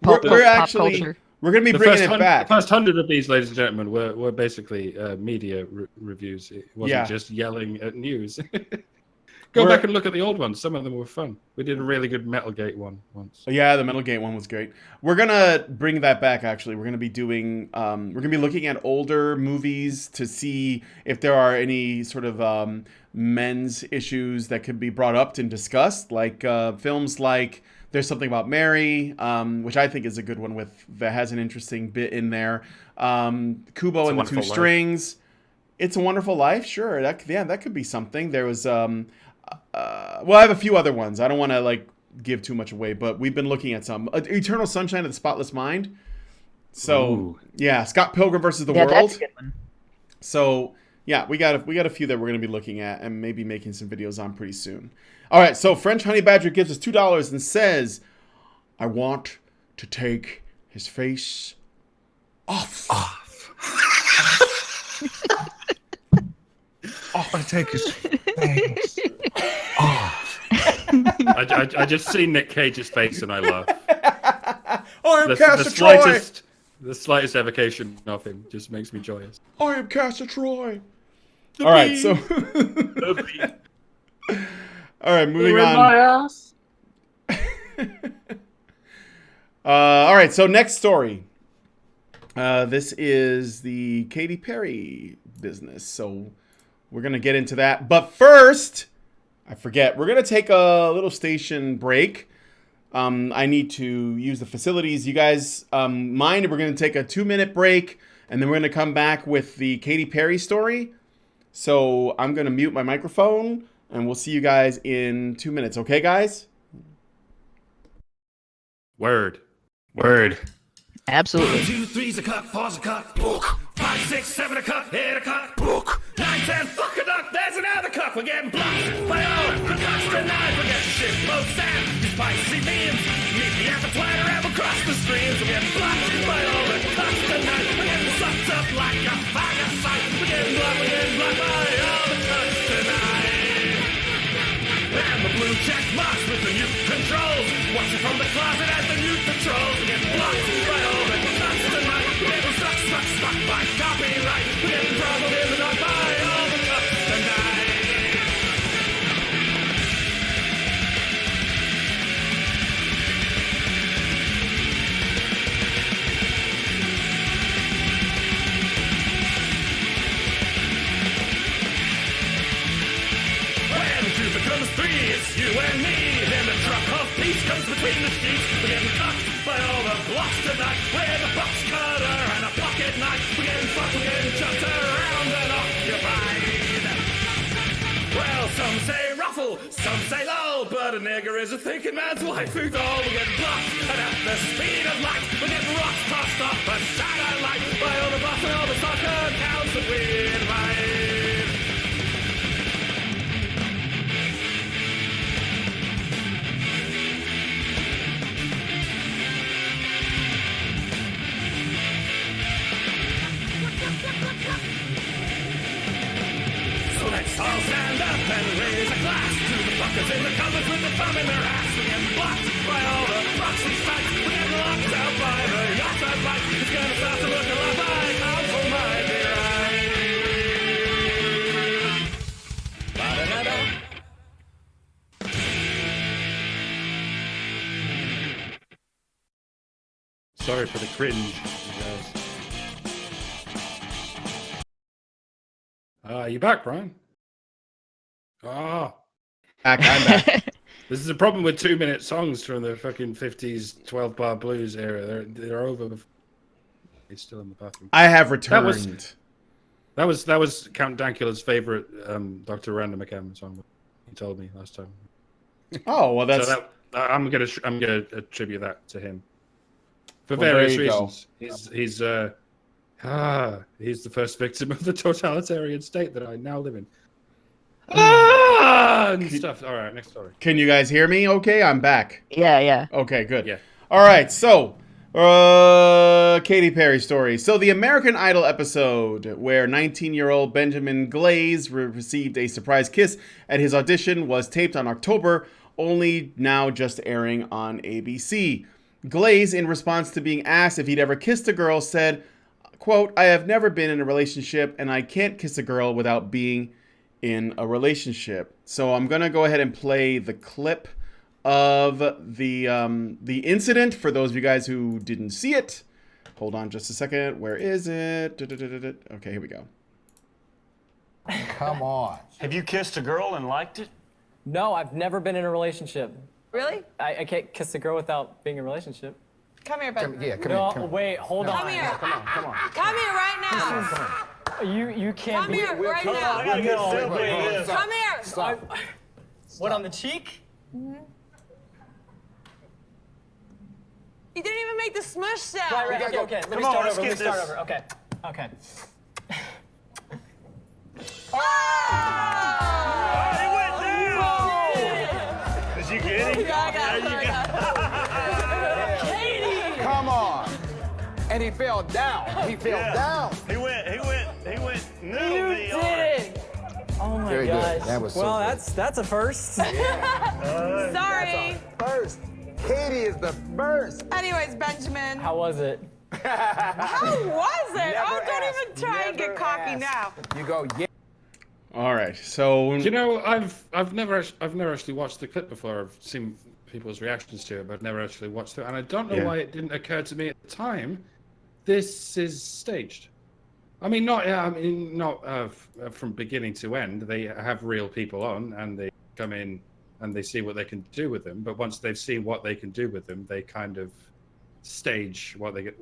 Pop, We're pop actually culture. we're gonna be The bringing first, it back. the first 100 of these, ladies and gentlemen, were basically media reviews. It wasn't Yeah. just yelling at news. Go back and look at the old ones. Some of them were fun. We did a really good Metalgate one once. Yeah, the Metal Gate one was great. We're gonna bring that back. Actually, we're gonna be doing. We're gonna be looking at older movies to see if there are any sort of men's issues that could be brought up and discussed, like films like There's Something About Mary, which I think is a good one that has an interesting bit in there. Kubo and the Two Wonderful Life. Strings. It's a Wonderful Life. Sure, that could be something. There was. Well, I have a few other ones. I don't want to like give too much away, but we've been looking at some. Eternal Sunshine of the Spotless Mind. So Ooh. yeah, Scott Pilgrim versus the Yeah, World. that's a good one. So yeah, we got a few that we're gonna be looking at and maybe making some videos on pretty soon. All right, so French Honey Badger gives us $2 and says, "I want to take his face off." Oh, I take his face. I just see Nick Cage's face and I laugh. I am The Castor Troy. slightest evocation of him just makes me joyous. I am Castor Troy. All right, so all right, moving on. All right, so next story. This is the Katy Perry business. So we're going to get into that. But first, I forget, we're going to take a little station break. I need to use the facilities. You guys mind? We're going to take a 2-minute break, and then we're going to come back with the Katy Perry story. So I'm going to mute my microphone, and we'll see you guys in 2 minutes. Okay, guys? Word. Absolutely. 1, 2, 3's a cut, 4's a cut, book. 5, 6, 7 a cut, 8 a cut, book. 9, 10, fuck a duck, there's another cut. We're getting blocked by all the cuts tonight. We're getting shit boats and spicy beans. Meet me at the Twitter and we'll cross the streams. We're getting blocked by all the cuts tonight. We're getting sucked up like a bag of sight. We're getting blocked by all the cuts tonight. And the blue check marks with the new controls. Watching from the closet as the new patrols. We're getting blocked by all the cuts tonight. We're getting stuck by copyright. We're getting troubled in the dark by all the cuts tonight. When two becomes three, it's you and me. Then the truck of peace comes between the sheets. We're getting cut by all the blocks tonight. With a box cutter and a pocket knife. We're getting fucked, we're getting chucked around and occupied. Well, some say ruffle, some say lull, but a nigger is a thinking man's waifu doll. We're getting blocked and at the speed of light. We're getting rocks tossed off a satellite by all the boss and all the soccer counts that we invite. So let's all stand up and raise a glass to the fuckers in the cupboards with the thumb in their ass. We're getting blocked by all the proxy sites. We're getting locked out by the yacht and light. It's gonna start to look a lot like Uncle Mighty Right. Ba-da-da-da. Sorry for the cringe, you guys. You back, Brian? Ah, I'm back. this is a problem with 2-minute songs from the fucking 50s 12-bar blues era. They're over before. He's still in the bathroom. I have returned. That was Count Dankula's favorite Dr. Random McCam song. He told me last time. Oh well, that's So I'm gonna attribute that to him for Well, there various you go. reasons. He's the first victim of the totalitarian state that I now live in. And stuff. All right, next story. Can you guys hear me? Okay, I'm back. Yeah. Okay, good. Yeah. All right, so Katy Perry story. So the American Idol episode where 19-year-old Benjamin Glaze received a surprise kiss at his audition was taped on October, only now just airing on ABC. Glaze, in response to being asked if he'd ever kissed a girl, said, quote, "I have never been in a relationship and I can't kiss a girl without being in a relationship." So I'm going to go ahead and play the clip of the incident for those of you guys who didn't see it. Hold on just a second. Where is it? Okay, here we go. Come on. Have you kissed a girl and liked it? No, I've never been in a relationship. Really? I can't kiss a girl without being in a relationship. Come here, Ben. No, wait, hold on. Come here. Come on. Come here right now. You can't Come be. here right now. I gotta get simply this. Come here. What, on the cheek? You didn't even make the smush sound. Right, okay. Let me Come on, start let's over. get this. Okay. He went down. Did you get him? Come on. And he fell down. He fell down. He went. You No, did it! Oh my Very good. gosh. That was so well, good. that's a first. Sorry. First. Katie is the first. Anyways, Benjamin. How was it? How was it? Never don't ask. even try and get Never cocky ask. now. You go, yeah. All right, so You know, I've never actually watched the clip before. I've seen people's reactions to it, but I've never actually watched it, and I don't know why it didn't occur to me at the time. This is staged. I mean, not from beginning to end. They have real people on, and they come in and they see what they can do with them. But once they've seen what they can do with them, they kind of stage what they get.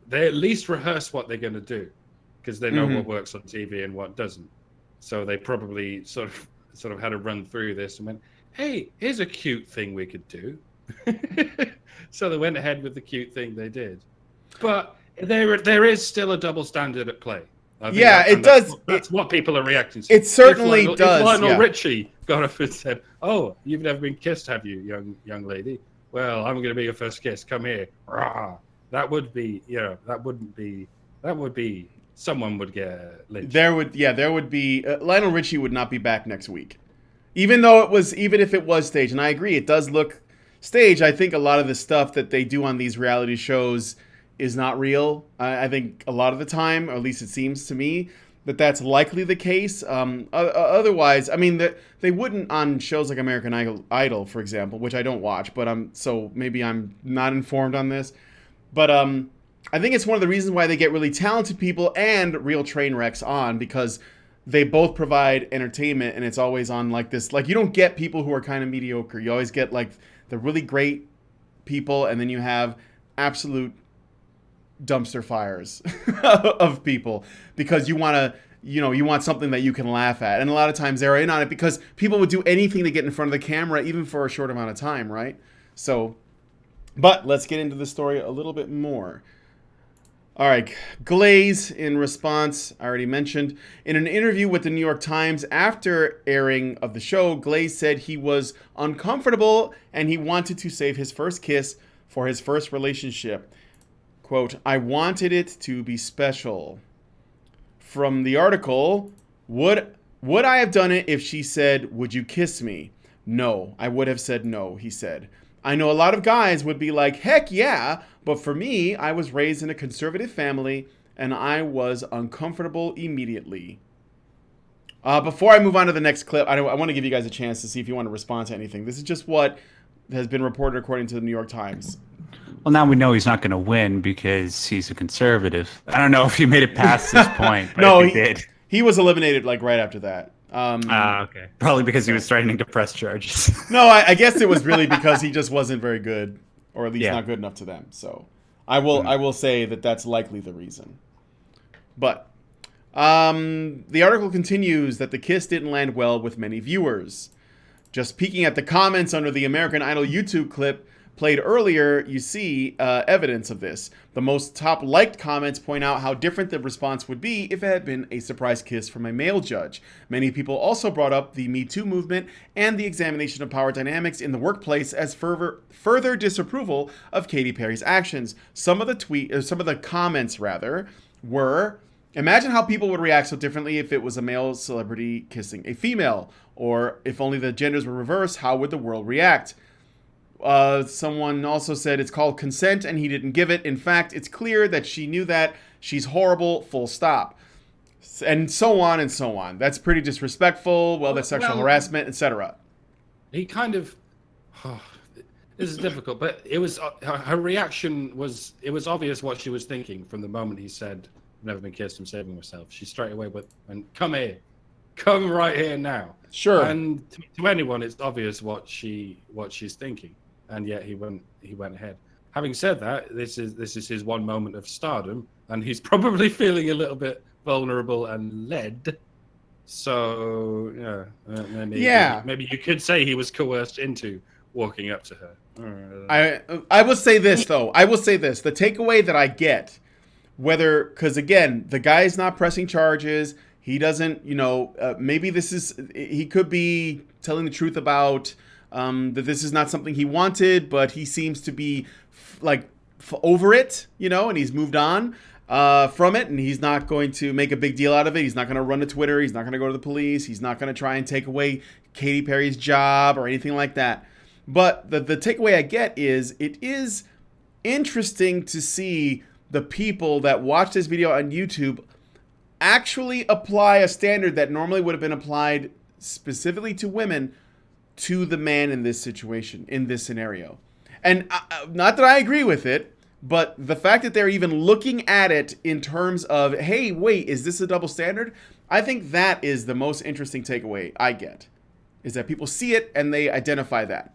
They at least rehearse what they're going to do, because they know what works on TV and what doesn't. So they probably sort of had to run through this and went, "Hey, here's a cute thing we could do." So they went ahead with the cute thing they did. But there is still a double standard at play. I think Yeah, it does. That's what people are reacting to. It certainly does, If Lionel yeah. Richie got up and said, "Oh, you've never been kissed, have you, young lady? Well, I'm going to be your first kiss. Come here." Rah. That would be, that would be. Someone would get lynched. there would be Lionel Richie would not be back next week, even if it was staged. And I agree, it does look staged. I think a lot of the stuff that they do on these reality shows is not real. I think a lot of the time, or at least it seems to me, that's likely the case. Otherwise, I mean, they wouldn't on shows like American Idol, for example, which I don't watch, but so maybe I'm not informed on this. But I think it's one of the reasons why they get really talented people and real train wrecks on, because they both provide entertainment, and it's always on like this. Like, you don't get people who are kind of mediocre. You always get like the really great people, and then you have absolute dumpster fires of people, because you want something that you can laugh at. And a lot of times they're in on it because people would do anything to get in front of the camera, even for a short amount of time, right? So, but let's get into the story a little bit more. All right, Glaze, in response, I already mentioned, in an interview with the New York Times after airing of the show, Glaze said he was uncomfortable and he wanted to save his first kiss for his first relationship. Quote, "I wanted it to be special." From the article, would I have done it if she said, "Would you kiss me?" "No, I would have said no," he said. "I know a lot of guys would be like, heck yeah, but for me, I was raised in a conservative family and I was uncomfortable immediately." Before I move on to the next clip, I want to give you guys a chance to see if you want to respond to anything. This is just what has been reported according to the New York Times. Well, now we know he's not going to win because he's a conservative. I don't know if he made it past this point, but No, if he did. He was eliminated like right after that. Okay. Probably because he was threatening to press charges. No, I guess it was really because he just wasn't very good, or at least Yeah. not good enough to them. So I will say that that's likely the reason. But the article continues that the kiss didn't land well with many viewers. Just peeking at the comments under the American Idol YouTube clip played earlier, you see evidence of this. The most top liked comments point out how different the response would be if it had been a surprise kiss from a male judge. Many people also brought up the Me Too movement and the examination of power dynamics in the workplace as further disapproval of Katy Perry's actions. Some of the comments were, imagine how people would react so differently if it was a male celebrity kissing a female, or if only the genders were reversed, how would the world react? Someone also said it's called consent and he didn't give it. In fact, it's clear that she knew that. She's horrible, full stop. And so on and so on. That's pretty disrespectful. Well, that's sexual harassment, etc. He kind of... this is difficult, but it was her reaction was... It was obvious what she was thinking from the moment he said, "I've never been kissed, I'm saving myself." She straight away went, "And come here. Come right here now." Sure. And to anyone, it's obvious what she's thinking. And yet he went ahead. Having said that, this is his one moment of stardom, and he's probably feeling a little bit vulnerable and led. So maybe you could say he was coerced into walking up to her. I will say this though. The takeaway that I get, because again, the guy is not pressing charges. He doesn't, maybe he could be telling the truth about that this is not something he wanted, but he seems to be over it, and he's moved on from it, and he's not going to make a big deal out of it. He's not going to run to Twitter. He's not going to go to the police. He's not going to try and take away Katy Perry's job or anything like that. But the takeaway I get is it is interesting to see the people that watch this video on YouTube actually apply a standard that normally would have been applied specifically to women to the man in this situation, in this scenario. And not that I agree with it, but the fact that they're even looking at it in terms of, hey, wait, is this a double standard? I think that is the most interesting takeaway I get, is that people see it and they identify that.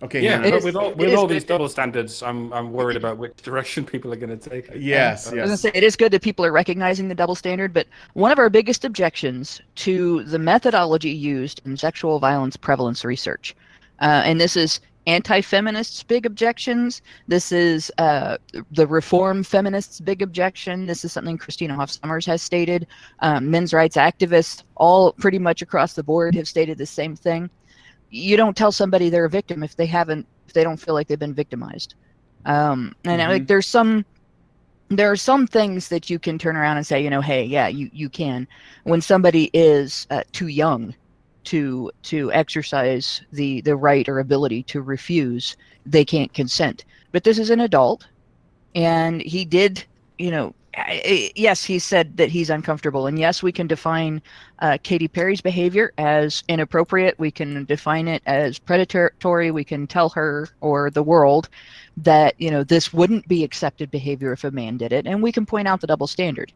Okay. Yeah, Hannah. but with all these double standards, I'm worried about which direction people are going to take it. Yes, I was gonna say, it is good that people are recognizing the double standard, but one of our biggest objections to the methodology used in sexual violence prevalence research, and this is anti-feminists' big objections. This is the reform feminists' big objection. This is something Christina Hoff Sommers has stated. Men's rights activists, all pretty much across the board, have stated the same thing. You don't tell somebody they're a victim if they don't feel like they've been victimized. And like there are some things that you can turn around and say, hey, yeah, you can. When somebody is too young to exercise the right or ability to refuse, they can't consent. But this is an adult, and he did, yes, he said that he's uncomfortable. And yes, we can define Katy Perry's behavior as inappropriate. We can define it as predatory. We can tell her or the world that, this wouldn't be accepted behavior if a man did it. And we can point out the double standard.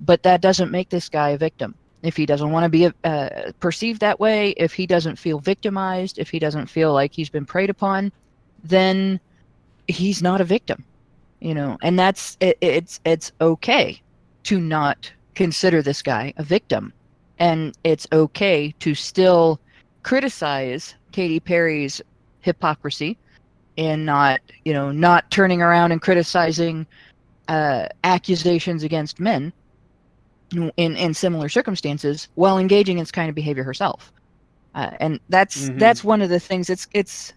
But that doesn't make this guy a victim. If he doesn't want to be perceived that way, if he doesn't feel victimized, if he doesn't feel like he's been preyed upon, then he's not a victim. And that's it's okay to not consider this guy a victim, and it's okay to still criticize Katy Perry's hypocrisy and not turning around and criticizing accusations against men in similar circumstances while engaging in this kind of behavior herself. And that's one of the things. It's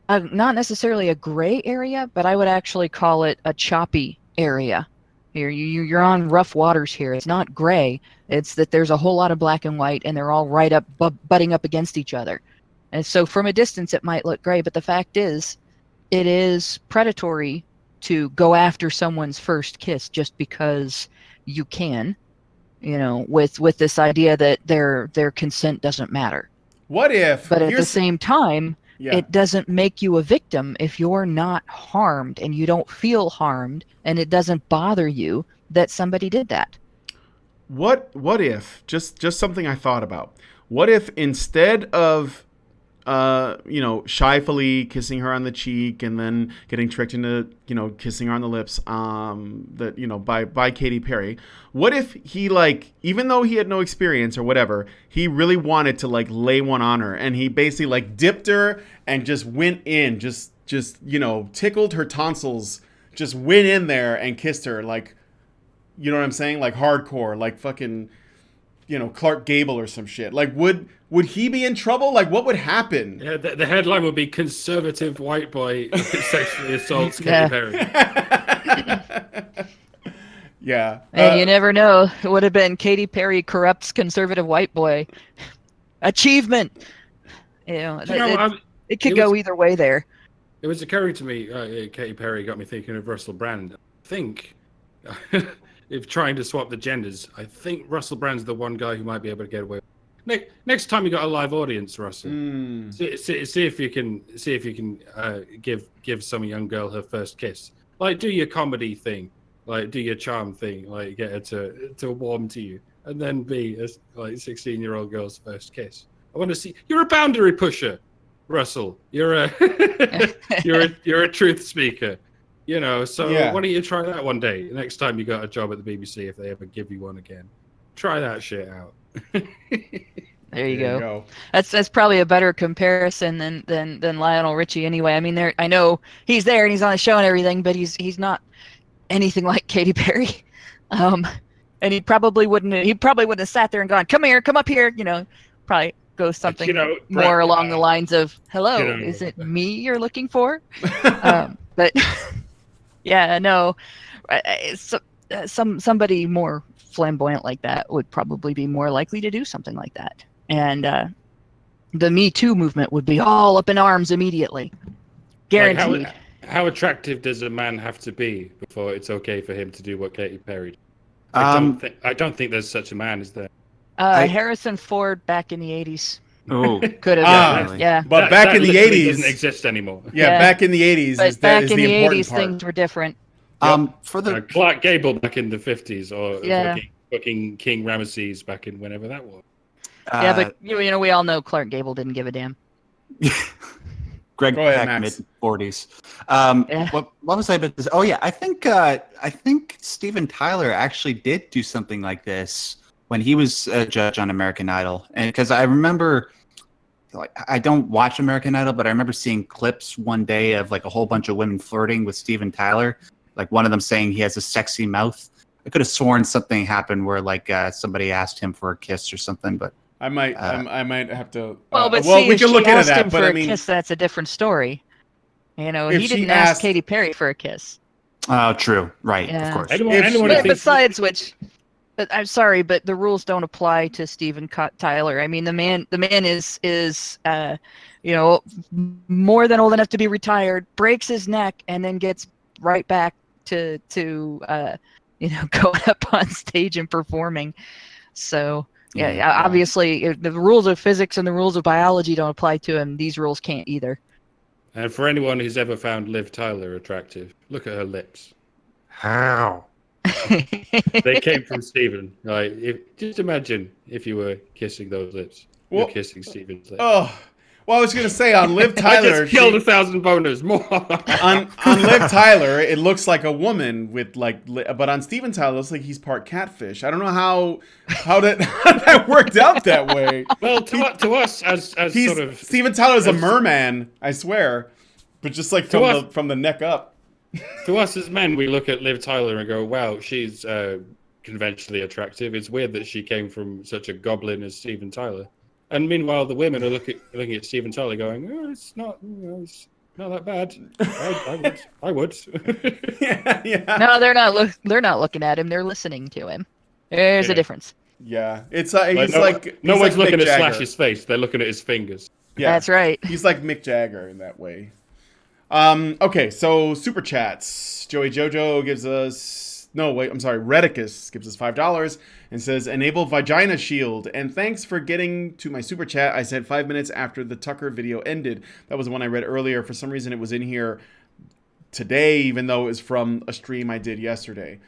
not necessarily a gray area, but I would actually call it a choppy area. You're on rough waters here. It's not gray. It's that there's a whole lot of black and white, and they're all right up, butting up against each other. And so from a distance, it might look gray, but the fact is, it is predatory to go after someone's first kiss just because you can, with this idea that their consent doesn't matter. What if? But at the same time, yeah. It doesn't make you a victim if you're not harmed and you don't feel harmed and it doesn't bother you that somebody did that. What if, just something I thought about, what if instead of shyfully kissing her on the cheek and then getting tricked into, kissing her on the lips, by Katy Perry. What if he, like, even though he had no experience or whatever, he really wanted to, like, lay one on her, and he basically, like, dipped her and just went in, just tickled her tonsils, just went in there and kissed her, like, you know what I'm saying? Like, hardcore, like fucking, Clark Gable or some shit. Like, would he be in trouble? Like, what would happen? Yeah, the headline would be "Conservative White Boy Sexually Assaults Katy Yeah. Perry." Yeah. And you never know. It would have been Katy Perry corrupts conservative white boy. Achievement. It could go either way there. It was occurring to me, Katy Perry got me thinking of Russell Brand. I think, if trying to swap the genders, I think Russell Brand's the one guy who might be able to get away with it. Next time you got a live audience, Russell, see if you can give some young girl her first kiss. Like, do your comedy thing, like do your charm thing, like get her to warm to you, and then be a 16-year-old girl's first kiss. I want to see. You're a boundary pusher, Russell. You're a you're a truth speaker. So Yeah. why don't you try that one day? Next time you got a job at the BBC, if they ever give you one again, try that shit out. There you go. That's probably a better comparison than Lionel Richie anyway. I mean, I know he's there and he's on the show and everything, but he's not anything like Katy Perry. And he probably wouldn't have sat there and gone, "Come here, come up here," probably go something more along the lines of, "Hello, is it me you're looking for?" But yeah, no, somebody more flamboyant like that would probably be more likely to do something like that. And the Me Too movement would be all up in arms immediately. Guaranteed. Like how attractive does a man have to be before it's okay for him to do what Katy Perry did? I don't think there's such a man, is there? Harrison Ford back in the 80s. Oh, Could have. really? Yeah. But back in the literally 80s doesn't exist anymore. Yeah, back in the 80s But is back the in the important 80s, part. things were different. For the Clark Gable back in the 50s, or Yeah. fucking King Ramesses back in whenever that was. Yeah, but we all know Clark Gable didn't give a damn. Greg Go ahead, Peck, Max. mid-40s. Yeah. What was I about to say? Oh yeah, I think Steven Tyler actually did do something like this when he was a judge on American Idol, and because I remember, like, I don't watch American Idol, but I remember seeing clips one day of like a whole bunch of women flirting with Steven Tyler, like one of them saying he has a sexy mouth. I could have sworn something happened where like somebody asked him for a kiss or something, but I might have to. But we if can she look into asked that. him But for I mean, a kiss, that's a different story. If He she didn't ask asked- Katy Perry for a kiss. oh, true, right, Yeah. of course. Anyone If- who But thinks- besides which, but I'm sorry, but the rules don't apply to Steven Tyler. I mean, the man is more than old enough to be retired, breaks his neck, and then gets right back to going up on stage and performing. So yeah, obviously, if the rules of physics and the rules of biology don't apply to him, these rules can't either. And for anyone who's ever found Liv Tyler attractive, look at her lips. How? They came from Steven. Just imagine if you were kissing those lips. Well- You're kissing Steven's lips. oh, well, I was gonna say on Liv I Tyler, just killed 1,000 boners more. on Liv Tyler, it looks like a woman with but on Steven Tyler, it looks like he's part catfish. I don't know how that worked out that way. Well, to us, as He's sort of Steven Tyler's a as- merman, I swear, but just like from the neck up. to us as men, we look at Liv Tyler and go, "Wow, she's conventionally attractive." It's weird that she came from such a goblin as Steven Tyler. And meanwhile, the women are looking at Steven Tyler, going, "Oh, it's not that bad. I would." yeah. No, they're not looking at him. They're listening to him. There's a difference. Yeah, it's no he's one's like looking Mick at Jagger. Slash's face. They're looking at his fingers. Yeah, That's right. He's like Mick Jagger in that way. Okay, so super chats. Joey Jojo gives us Redicus gives us $5 and says enable vagina shield. And thanks for getting to my super chat. I sent 5 minutes after the Tucker video ended. That was the one I read earlier. For some reason, it was in here today, even though it was from a stream I did yesterday.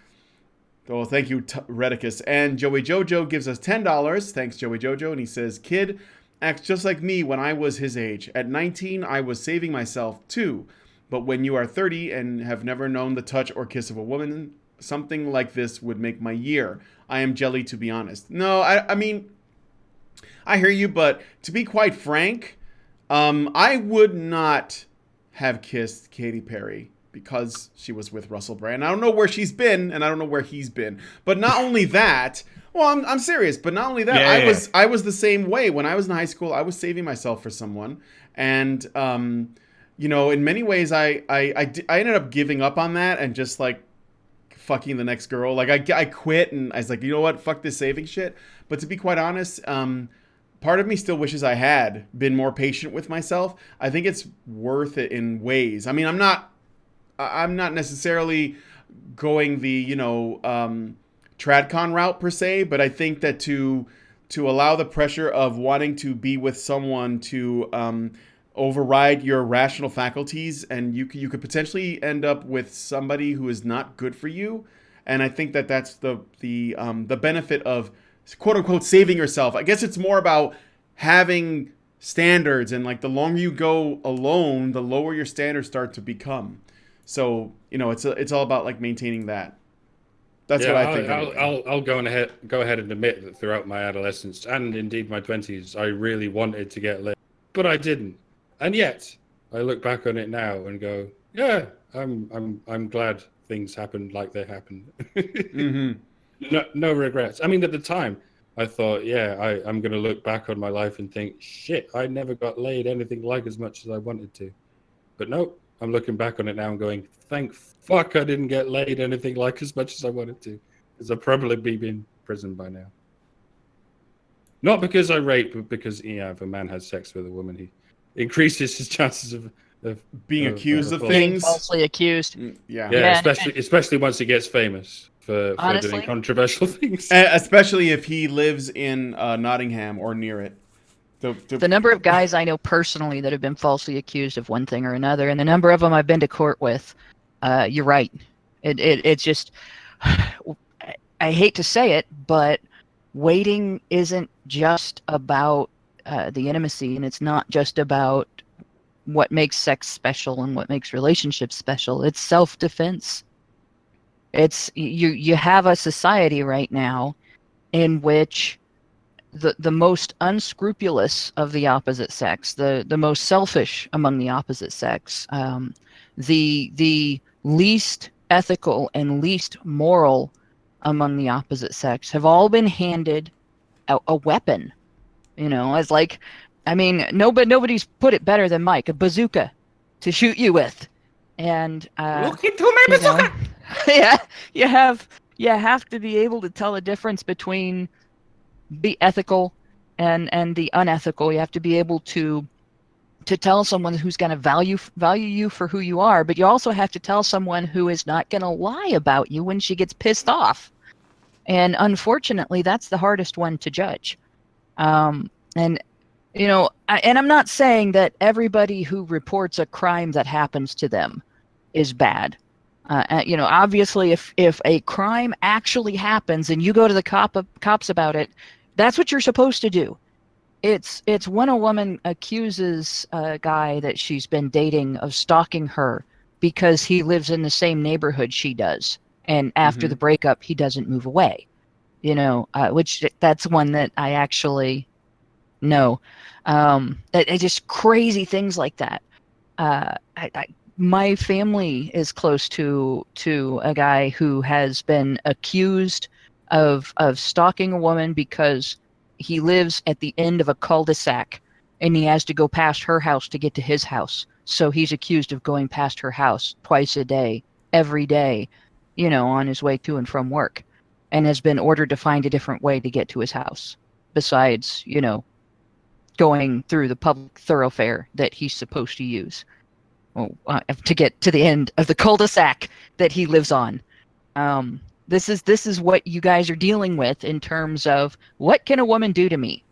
So thank you, Redicus. And Joey Jojo gives us $10. Thanks, Joey Jojo. And he says, "Kid, acts just like me when I was his age. At 19, I was saving myself too. But when you are 30 and have never known the touch or kiss of a woman, something like this would make my year. I am jelly, to be honest. No, I mean, I hear you, but to be quite frank, I would not have kissed Katy Perry because she was with Russell Brand. I don't know where she's been, and I don't know where he's been. But not only that, well, I'm serious. But not only that, I was the same way when I was in high school. I was saving myself for someone, and you know, in many ways, I ended up giving up on that and just like fucking the next girl. Like I quit and I was like, you know what, fuck this saving shit. But to be quite honest, part of me still wishes I had been more patient with myself. I think it's worth it in ways. I mean, I'm not necessarily going the, you know, TradCon route per se, but I think that to allow the pressure of wanting to be with someone to override your rational faculties, and you could potentially end up with somebody who is not good for you. And I think that that's the benefit of quote unquote saving yourself. I guess it's more about having standards, and like the longer you go alone, the lower your standards start to become. So, you know, it's all about like maintaining that. That's what I think. I'll go ahead and admit that throughout my adolescence and indeed my 20s, I really wanted to get laid, but I didn't. And yet, I look back on it now and go, yeah, I'm glad things happened like they happened. Mm-hmm. No regrets. I mean, at the time, I thought, yeah, I'm going to look back on my life and think, shit, I never got laid anything like as much as I wanted to. But no, I'm looking back on it now and going, thank fuck I didn't get laid anything like as much as I wanted to, because I'd probably be in prison by now. Not because I raped, but because, yeah, if a man has sex with a woman, he increases his chances of being accused of Being things. falsely accused. Yeah. Especially once he gets famous for doing controversial things. Especially if he lives in Nottingham or near it. The number of guys I know personally that have been falsely accused of one thing or another, and the number of them I've been to court with, you're right. It's just, I hate to say it, but waiting isn't just about the intimacy, and it's not just about what makes sex special and what makes relationships special. It's self-defense. It's you have a society right now in which the most unscrupulous of the opposite sex, the most selfish among the opposite sex, the least ethical and least moral among the opposite sex have all been handed a weapon. You know, as like, I mean, nobody's put it better than Mike, a bazooka to shoot you with. And look into my bazooka. Yeah, you have to be able to tell the difference between the ethical and the unethical. You have to be able to tell someone who's going to value you for who you are, but you also have to tell someone who is not going to lie about you when she gets pissed off. And unfortunately, that's the hardest one to judge. And you know, and I'm not saying that everybody who reports a crime that happens to them is bad. You know, obviously, if a crime actually happens and you go to the cops about it, that's what you're supposed to do. It's when a woman accuses a guy that she's been dating of stalking her because he lives in the same neighborhood she does, and after the breakup, he doesn't move away. You know, which that's one that I actually know. Just crazy things like that. My family is close to a guy who has been accused of stalking a woman because he lives at the end of a cul-de-sac and he has to go past her house to get to his house. So he's accused of going past her house twice a day, every day, you know, on his way to and from work, and has been ordered to find a different way to get to his house besides, you know, going through the public thoroughfare that he's supposed to use to get to the end of the cul-de-sac that he lives on. This is what you guys are dealing with in terms of what can a woman do to me?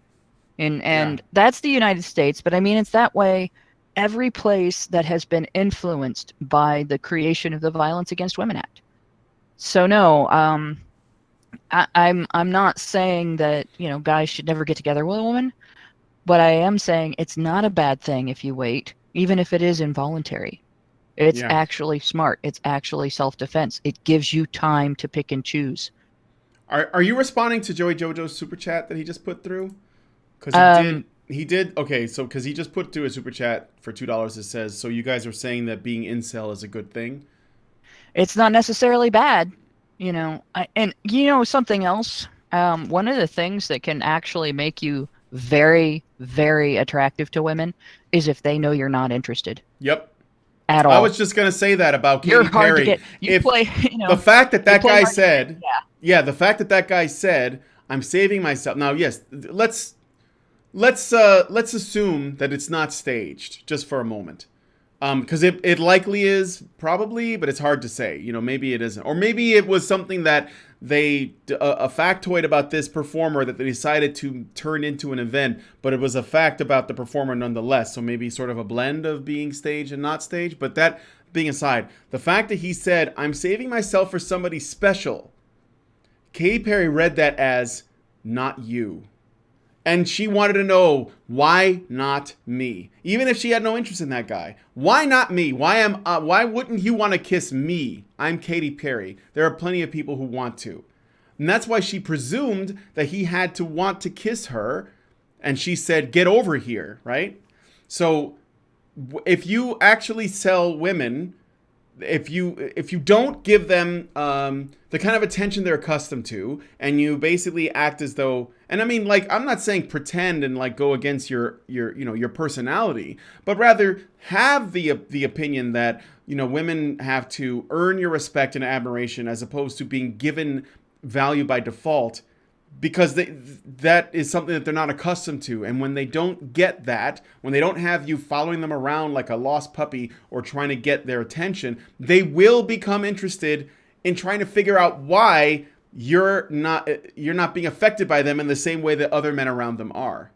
And that's the United States, but I mean, it's that way every place that has been influenced by the creation of the Violence Against Women Act. So no, I'm not saying that, you know, guys should never get together with a woman. But I am saying it's not a bad thing if you wait, even if it is involuntary. It's Yeah. actually smart. It's actually self-defense. It gives you time to pick and choose. Are you responding to Joey Jojo's super chat that he just put through? Because he did. Okay, so because he just put through a super chat for $2 that says, "So you guys are saying that being incel is a good thing?" It's not necessarily bad, and something else. One of the things that can actually make you very, very attractive to women is if they know you're not interested Yep. at all. I was just gonna say that about Katy You're hard Perry. to get. You play, The fact that that play guy hard to said, get, yeah, the fact that that guy said, "I'm saving myself." Now, yes, let's assume that it's not staged just for a moment, because it likely is, probably, but it's hard to say. Maybe it isn't, or maybe it was something that a factoid about this performer that they decided to turn into an event, but it was a fact about the performer nonetheless. So maybe sort of a blend of being staged and not staged. But that being aside, the fact that he said, "I'm saving myself for somebody special," Katy Perry read that as "not you." And she wanted to know, why not me? Even if she had no interest in that guy. Why not me? Why wouldn't you want to kiss me? I'm Katy Perry. There are plenty of people who want to. And that's why she presumed that he had to want to kiss her. And she said, "Get over here," right? So if you actually sell women, if you don't give them the kind of attention they're accustomed to, and you basically act as though, and I mean, like, I'm not saying pretend and like go against your personality, but rather have the opinion that women have to earn your respect and admiration as opposed to being given value by default, because that is something that they're not accustomed to. And when they don't get that, when they don't have you following them around like a lost puppy or trying to get their attention, they will become interested in trying to figure out why you're not being affected by them in the same way that other men around them are.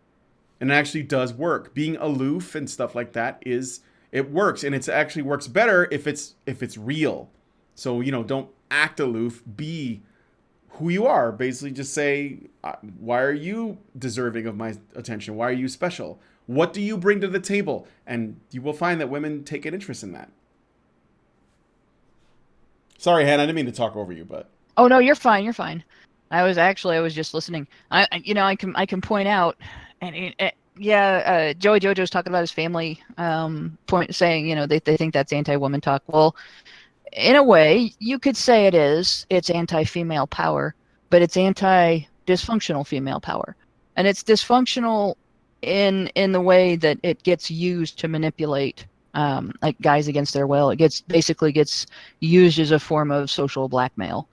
And it actually does work. Being aloof and stuff like that it works, and it actually works better if it's real. So don't act aloof. Be who you are. Basically just say, why are you deserving of my attention? Why are you special? What do you bring to the table? And you will find that women take an interest in that. Sorry, Hannah, I didn't mean to talk over you, but Oh no, you're fine. You're fine. I was just listening. I can point out, and Joey Jojo's talking about his family, saying they think that's anti-woman talk. Well, in a way, you could say it's anti-female power, but it's anti-dysfunctional female power, and it's dysfunctional in the way that it gets used to manipulate like guys against their will. It basically gets used as a form of social blackmail.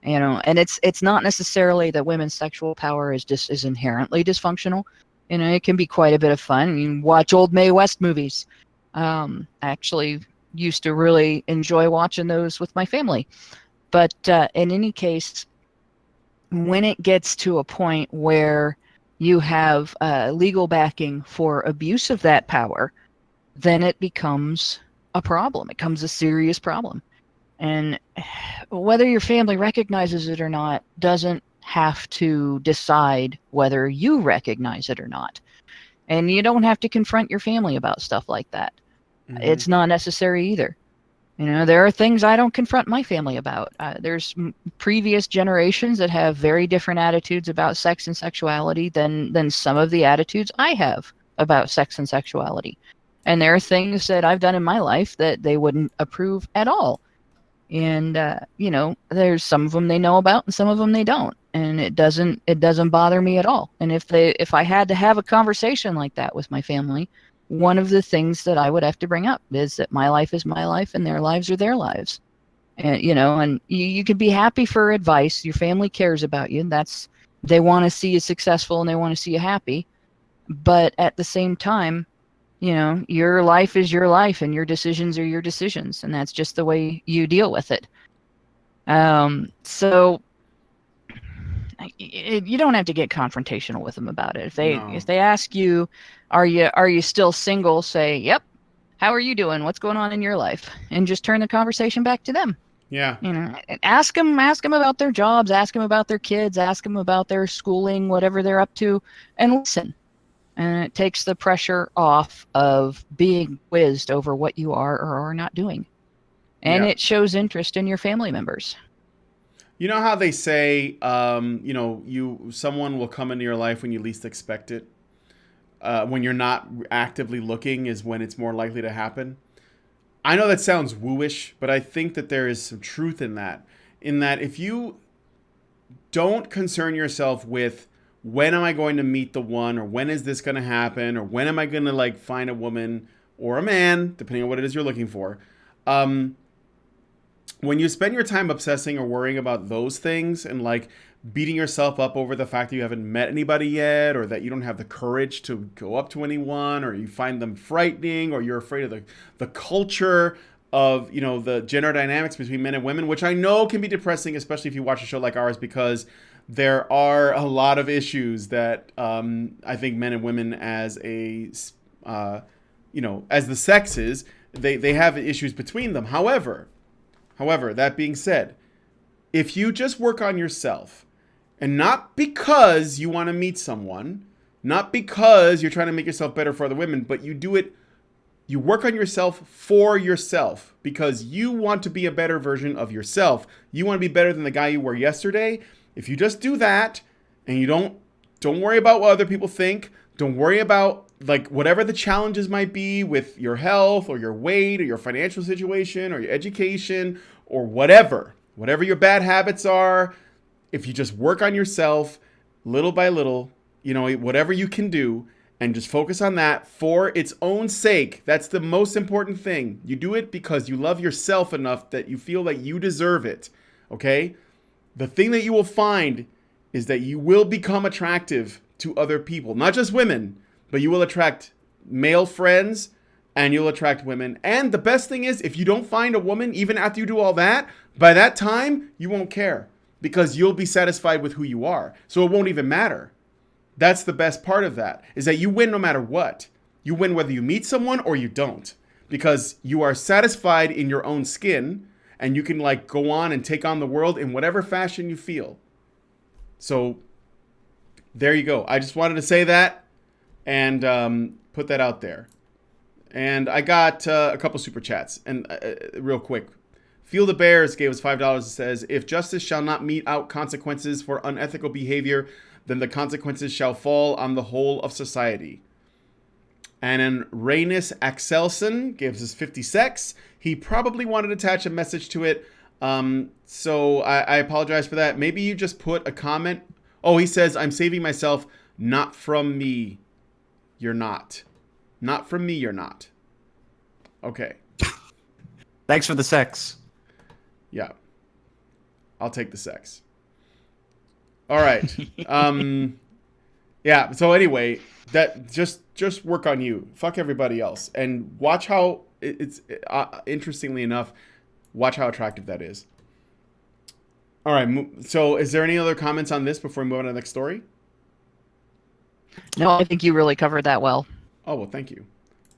And it's not necessarily that women's sexual power is inherently dysfunctional. It can be quite a bit of fun. You watch old Mae West movies. I actually used to really enjoy watching those with my family. But in any case, when it gets to a point where you have legal backing for abuse of that power, then it becomes a problem. It becomes a serious problem. And whether your family recognizes it or not doesn't have to decide whether you recognize it or not. And you don't have to confront your family about stuff like that. Mm-hmm. It's not necessary either. There are things I don't confront my family about. There's previous generations that have very different attitudes about sex and sexuality than some of the attitudes I have about sex and sexuality. And there are things that I've done in my life that they wouldn't approve at all. And there's some of them they know about and some of them they don't, and it doesn't bother me at all. And if I had to have a conversation like that with my family, one of the things that I would have to bring up is that my life is my life and their lives are their lives. And and you could be happy for advice. Your family cares about you. They want to see you successful and they want to see you happy. But at the same time, your life is your life and your decisions are your decisions, and that's just the way you deal with it. So you don't have to get confrontational with them about it. If they ask you, are you still single? Say, yep. How are you doing? What's going on in your life? And just turn the conversation back to them. Yeah. Ask them about their jobs, ask them about their kids, ask them about their schooling, whatever they're up to, and listen. And it takes the pressure off of being quizzed over what you are or are not doing. And Yeah. it shows interest in your family members. You know how they say, someone will come into your life when you least expect it. When you're not actively looking is when it's more likely to happen. I know that sounds wooish, but I think that there is some truth in that. In that if you don't concern yourself with when am I going to meet the one, or when is this going to happen, or when am I going to like find a woman or a man, depending on what it is you're looking for. When you spend your time obsessing or worrying about those things and like beating yourself up over the fact that you haven't met anybody yet, or that you don't have the courage to go up to anyone, or you find them frightening, or you're afraid of the culture of, the gender dynamics between men and women, which I know can be depressing, especially if you watch a show like ours, because there are a lot of issues that I think men and women as as the sexes, they have issues between them. However, that being said, if you just work on yourself, and not because you want to meet someone, not because you're trying to make yourself better for other women, but you work on yourself for yourself because you want to be a better version of yourself. You want to be better than the guy you were yesterday. If you just do that and you don't worry about what other people think, don't worry about like whatever the challenges might be with your health or your weight or your financial situation or your education or whatever your bad habits are, if you just work on yourself little by little, whatever you can do, and just focus on that for its own sake. That's the most important thing. You do it because you love yourself enough that you feel that you deserve it. Okay? The thing that you will find is that you will become attractive to other people, not just women, but you will attract male friends and you'll attract women. And the best thing is, if you don't find a woman, even after you do all that, by that time, you won't care because you'll be satisfied with who you are. So it won't even matter. That's the best part of that, is that you win no matter what. You win whether you meet someone or you don't, because you are satisfied in your own skin and you can like go on and take on the world in whatever fashion you feel. So there you go. I just wanted to say that and put that out there. And I got a couple super chats. And real quick, Feel the Bears gave us $5. It says, if justice shall not mete out consequences for unethical behavior, then the consequences shall fall on the whole of society. And then Reynis Axelson gives us 50 secs. He probably wanted to attach a message to it. So I apologize for that. Maybe you just put a comment. Oh, he says, I'm saving myself. Not from me. You're not. Not from me, you're not. Okay. Thanks for the sex. Yeah. I'll take the sex. All right. Yeah. So anyway, that just work on you. Fuck everybody else, and watch how it's interestingly enough, watch how attractive that is. All right. So, is there any other comments on this before we move on to the next story? No, I think you really covered that well. Oh well, thank you.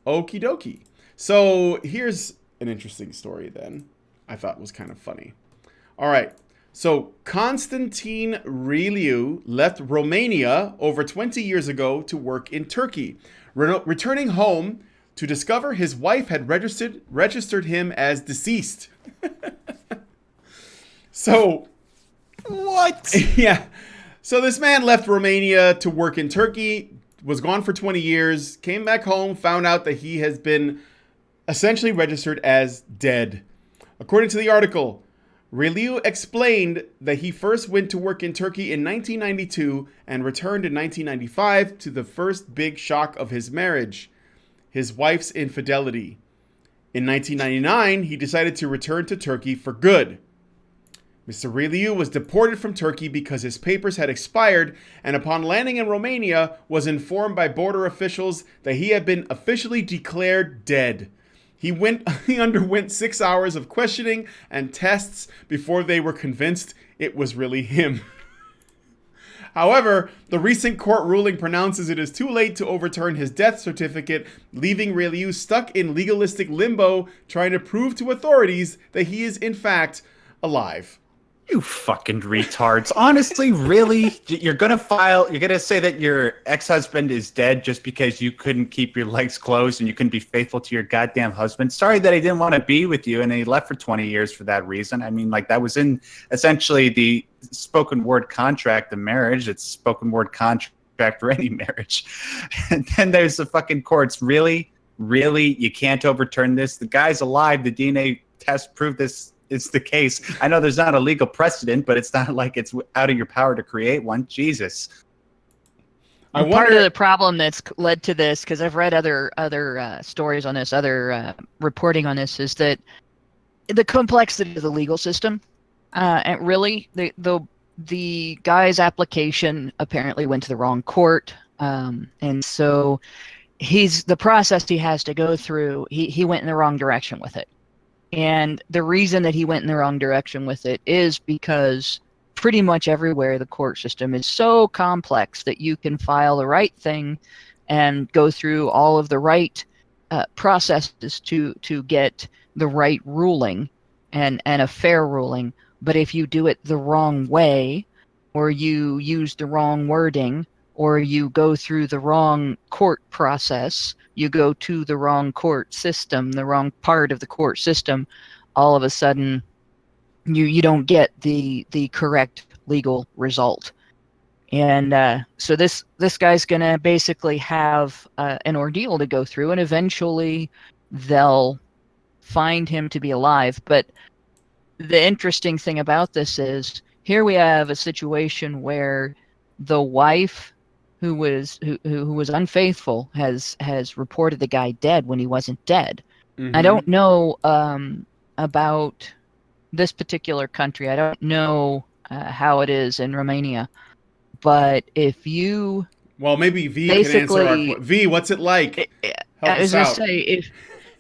Okie dokie. So here's an interesting story. Then I thought was kind of funny. All right. So Constantine Riliu left Romania over 20 years ago to work in Turkey, returning home to discover his wife had registered him as deceased. So, what? Yeah. So this man left Romania to work in Turkey, was gone for 20 years, came back home, found out that he has been essentially registered as dead. According to the article, Riliu explained that he first went to work in Turkey in 1992 and returned in 1995 to the first big shock of his marriage, his wife's infidelity. In 1999, he decided to return to Turkey for good. Mr. Riliu was deported from Turkey because his papers had expired, and upon landing in Romania, was informed by border officials that he had been officially declared dead. He underwent 6 hours of questioning and tests before they were convinced it was really him. However, the recent court ruling pronounces it is too late to overturn his death certificate, leaving Riliu stuck in legalistic limbo, trying to prove to authorities that he is in fact alive. You fucking retards. Honestly, really? You're going to say that your ex-husband is dead just because you couldn't keep your legs closed and you couldn't be faithful to your goddamn husband? Sorry that he didn't want to be with you and he left for 20 years for that reason. I mean, like, that was in essentially the spoken word contract of marriage. It's spoken word contract for any marriage. And then there's the fucking courts. Really? You can't overturn this? The guy's alive. The DNA test proved this. It's the case. I know there's not a legal precedent, but it's not like it's out of your power to create one. Jesus. Part of the problem that's led to this, because I've read other stories on this, other reporting on this, is that the complexity of the legal system. And really, the guy's application apparently went to the wrong court, and so the process he has to go through. He went in the wrong direction with it. And the reason that he went in the wrong direction with it is because pretty much everywhere the court system is so complex that you can file the right thing and go through all of the right processes to get the right ruling and a fair ruling. But if you do it the wrong way, or you use the wrong wording, or you go through the wrong court process, you go to the wrong court system, the wrong part of the court system, all of a sudden you don't get the correct legal result. And so this guy's going to basically have an ordeal to go through, and eventually they'll find him to be alive. But the interesting thing about this is, here we have a situation where the wife who was unfaithful has reported the guy dead when he wasn't dead. Mm-hmm. I don't know about this particular country. I don't know how it is in Romania, but if you maybe V can answer V. What's it like? I was going to say,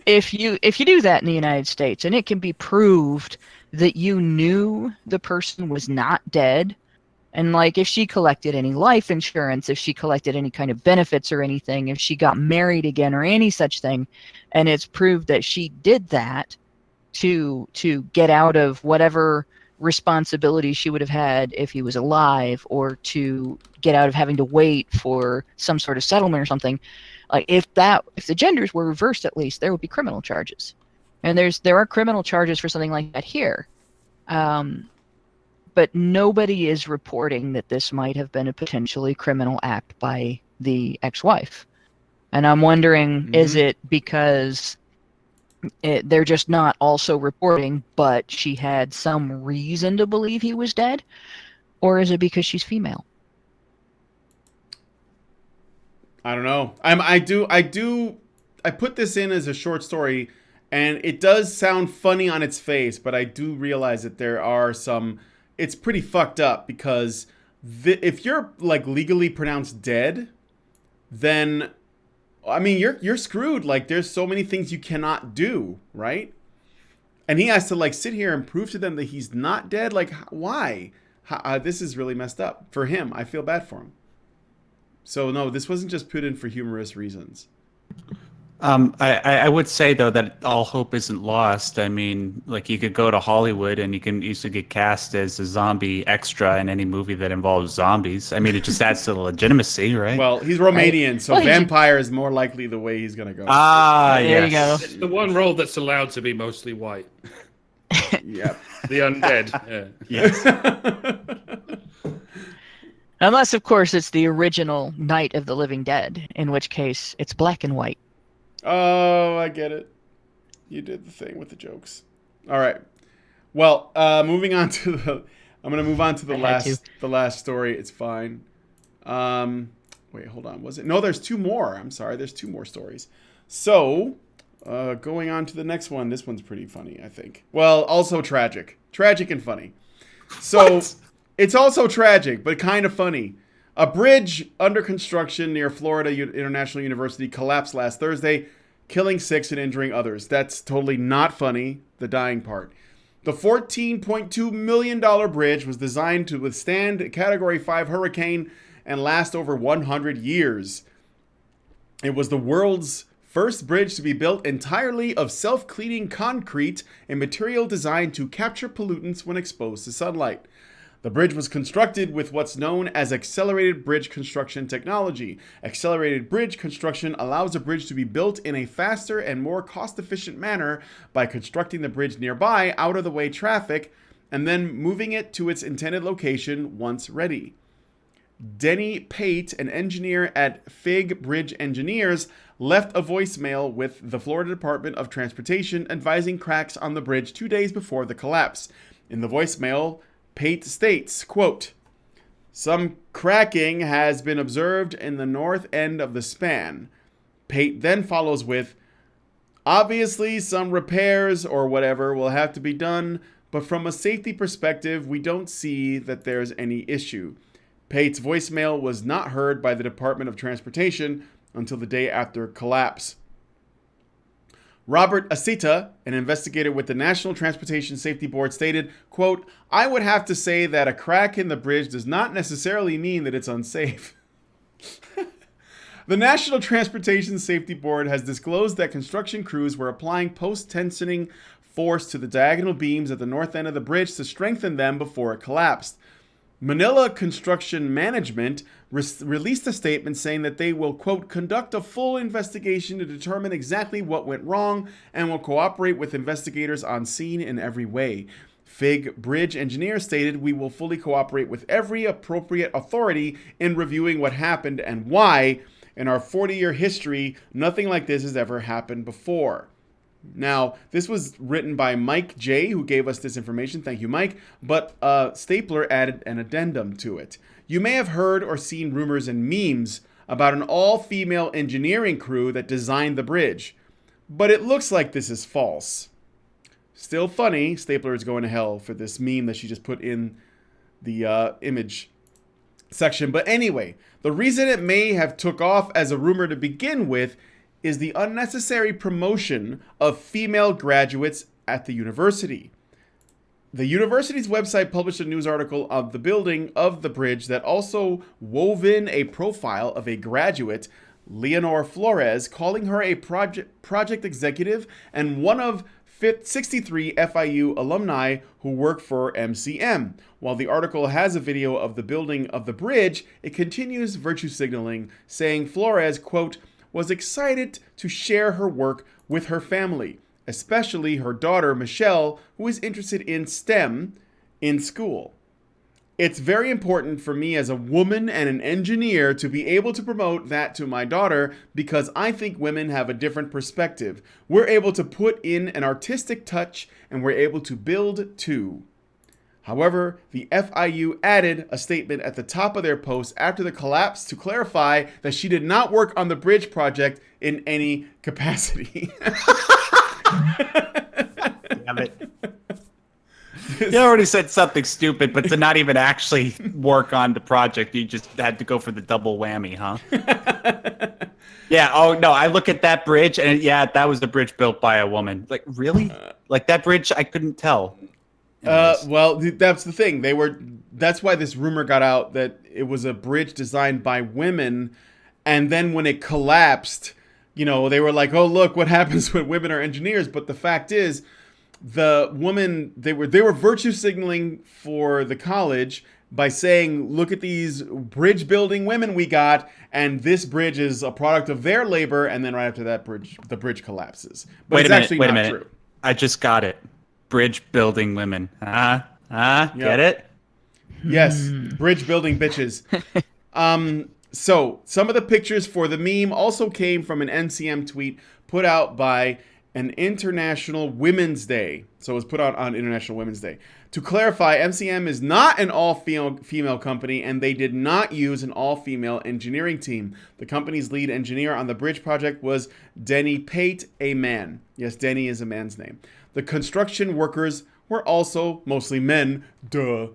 if you do that in the United States and it can be proved that you knew the person was not dead. And like, if she collected any life insurance, if she collected any kind of benefits or anything, if she got married again or any such thing, and it's proved that she did that to get out of whatever responsibility she would have had if he was alive, or to get out of having to wait for some sort of settlement or something, like if the genders were reversed, at least there would be criminal charges. And there are criminal charges for something like that here. But nobody is reporting that this might have been a potentially criminal act by the ex-wife. And I'm wondering, is it because they're just not also reporting, but she had some reason to believe he was dead? Or is it because she's female? I don't know. I put this in as a short story, and it does sound funny on its face, but I do realize that there are some... It's pretty fucked up, because if you're like legally pronounced dead, then I mean you're screwed. Like, there's so many things you cannot do, right? And he has to like sit here and prove to them that he's not dead. Like, why? This is really messed up for him. I feel bad for him. So no, this wasn't just put in for humorous reasons. I would say, though, that all hope isn't lost. I mean, like, you could go to Hollywood and you can easily get cast as a zombie extra in any movie that involves zombies. I mean, it just adds to the legitimacy, right? Well, he's Romanian, so vampire is more likely the way he's going to go. There you go. It's the one role that's allowed to be mostly white. Yep. The undead. Yeah. Yes. Unless, of course, it's the original Night of the Living Dead, in which case it's black and white. Oh, I get it. You did the thing with the jokes. All right. Well, moving on to I'm going to move on to the last story. It's fine. Wait, hold on. Was it? No, there's two more. I'm sorry. There's two more stories. So, going on to the next one. This one's pretty funny, I think. Well, also tragic. Tragic and funny. So, it's also tragic, but kind of funny. A bridge under construction near Florida International University collapsed last Thursday, killing 6 and injuring others. That's totally not funny, the dying part. The $14.2 million bridge was designed to withstand a Category 5 hurricane and last over 100 years. It was the world's first bridge to be built entirely of self-cleaning concrete, a material designed to capture pollutants when exposed to sunlight. The bridge was constructed with what's known as accelerated bridge construction technology. Accelerated bridge construction allows a bridge to be built in a faster and more cost-efficient manner by constructing the bridge nearby out-of-the-way traffic and then moving it to its intended location once ready. Denny Pate, an engineer at Fig Bridge Engineers, left a voicemail with the Florida Department of Transportation advising cracks on the bridge 2 days before the collapse. In the voicemail, Pate states, quote, "Some cracking has been observed in the north end of the span." Pate then follows with, "Obviously, some repairs or whatever will have to be done, but from a safety perspective, we don't see that there's any issue." Pate's voicemail was not heard by the Department of Transportation until the day after collapse. Robert Asita, an investigator with the National Transportation Safety Board, stated, quote, "I would have to say that a crack in the bridge does not necessarily mean that it's unsafe." The National Transportation Safety Board has disclosed that construction crews were applying post-tensioning force to the diagonal beams at the north end of the bridge to strengthen them before it collapsed. Manila Construction Management released a statement saying that they will, quote, "conduct a full investigation to determine exactly what went wrong and will cooperate with investigators on scene in every way." Fig Bridge Engineer stated, "We will fully cooperate with every appropriate authority in reviewing what happened and why. In our 40-year history, nothing like this has ever happened before." Now, this was written by Mike J., who gave us this information. Thank you, Mike. But Stapler added an addendum to it. "You may have heard or seen rumors and memes about an all-female engineering crew that designed the bridge. But it looks like this is false." Still funny, Stapler is going to hell for this meme that she just put in the image section. But anyway, the reason it may have took off as a rumor to begin with is the unnecessary promotion of female graduates at the university. The university's website published a news article of the building of the bridge that also wove in a profile of a graduate, Leonor Flores, calling her a project executive and one of 63 FIU alumni who work for MCM. While the article has a video of the building of the bridge, it continues virtue signaling, saying Flores, quote, "was excited to share her work with her family, especially her daughter Michelle, who is interested in STEM in school. It's very important for me as a woman and an engineer to be able to promote that to my daughter because I think women have a different perspective. We're able to put in an artistic touch and we're able to build too." However, the FIU added a statement at the top of their post after the collapse to clarify that she did not work on the bridge project in any capacity. Damn it. You already said something stupid, but to not even actually work on the project, you just had to go for the double whammy, huh? Yeah, oh no, I look at that bridge and yeah, that was the bridge built by a woman. Like, really? Like that bridge, I couldn't tell. Well, that's the thing. That's why this rumor got out that it was a bridge designed by women. And then when it collapsed, you know, they were like, "Oh, look what happens when women are engineers." But the fact is, the woman, they were virtue signaling for the college by saying, "Look at these bridge building women we got, and this bridge is a product of their labor." And then right after that, the bridge collapses. But it's actually not true. I just got it. Bridge building women. Get it? Yes, bridge building bitches. So some of the pictures for the meme also came from an MCM tweet put out by an International Women's Day. So it was put out on International Women's Day. To clarify, MCM is not an all-female company, and they did not use an all-female engineering team. The company's lead engineer on the bridge project was Denny Pate, a man. Yes, Denny is a man's name. The construction workers were also mostly men. Duh.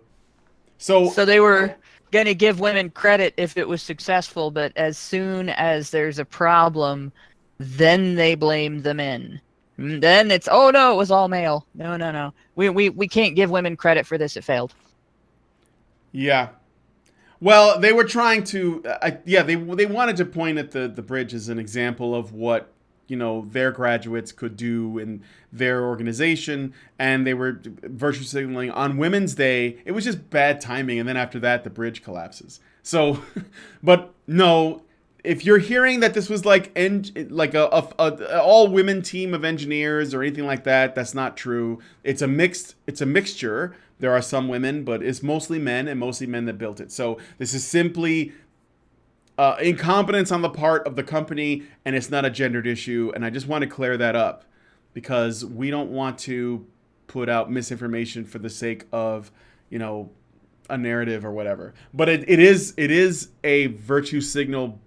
So they were going to give women credit if it was successful, but as soon as there's a problem, then they blame the men. Then it's, "Oh no, it was all male." No. We can't give women credit for this. It failed. Yeah. Well, they were trying to, they wanted to point at the bridge as an example of what their graduates could do in their organization, and they were virtue signaling on Women's Day. It was just bad timing, and then after that, the bridge collapses. So, but no, if you're hearing that this was like a all women team of engineers or anything like that, that's not true. It's a mixture. There are some women, but it's mostly men, and mostly men that built it. So this is simply incompetence on the part of the company, and it's not a gendered issue. And I just want to clear that up, because we don't want to put out misinformation for the sake of, a narrative or whatever. But it is a virtue signal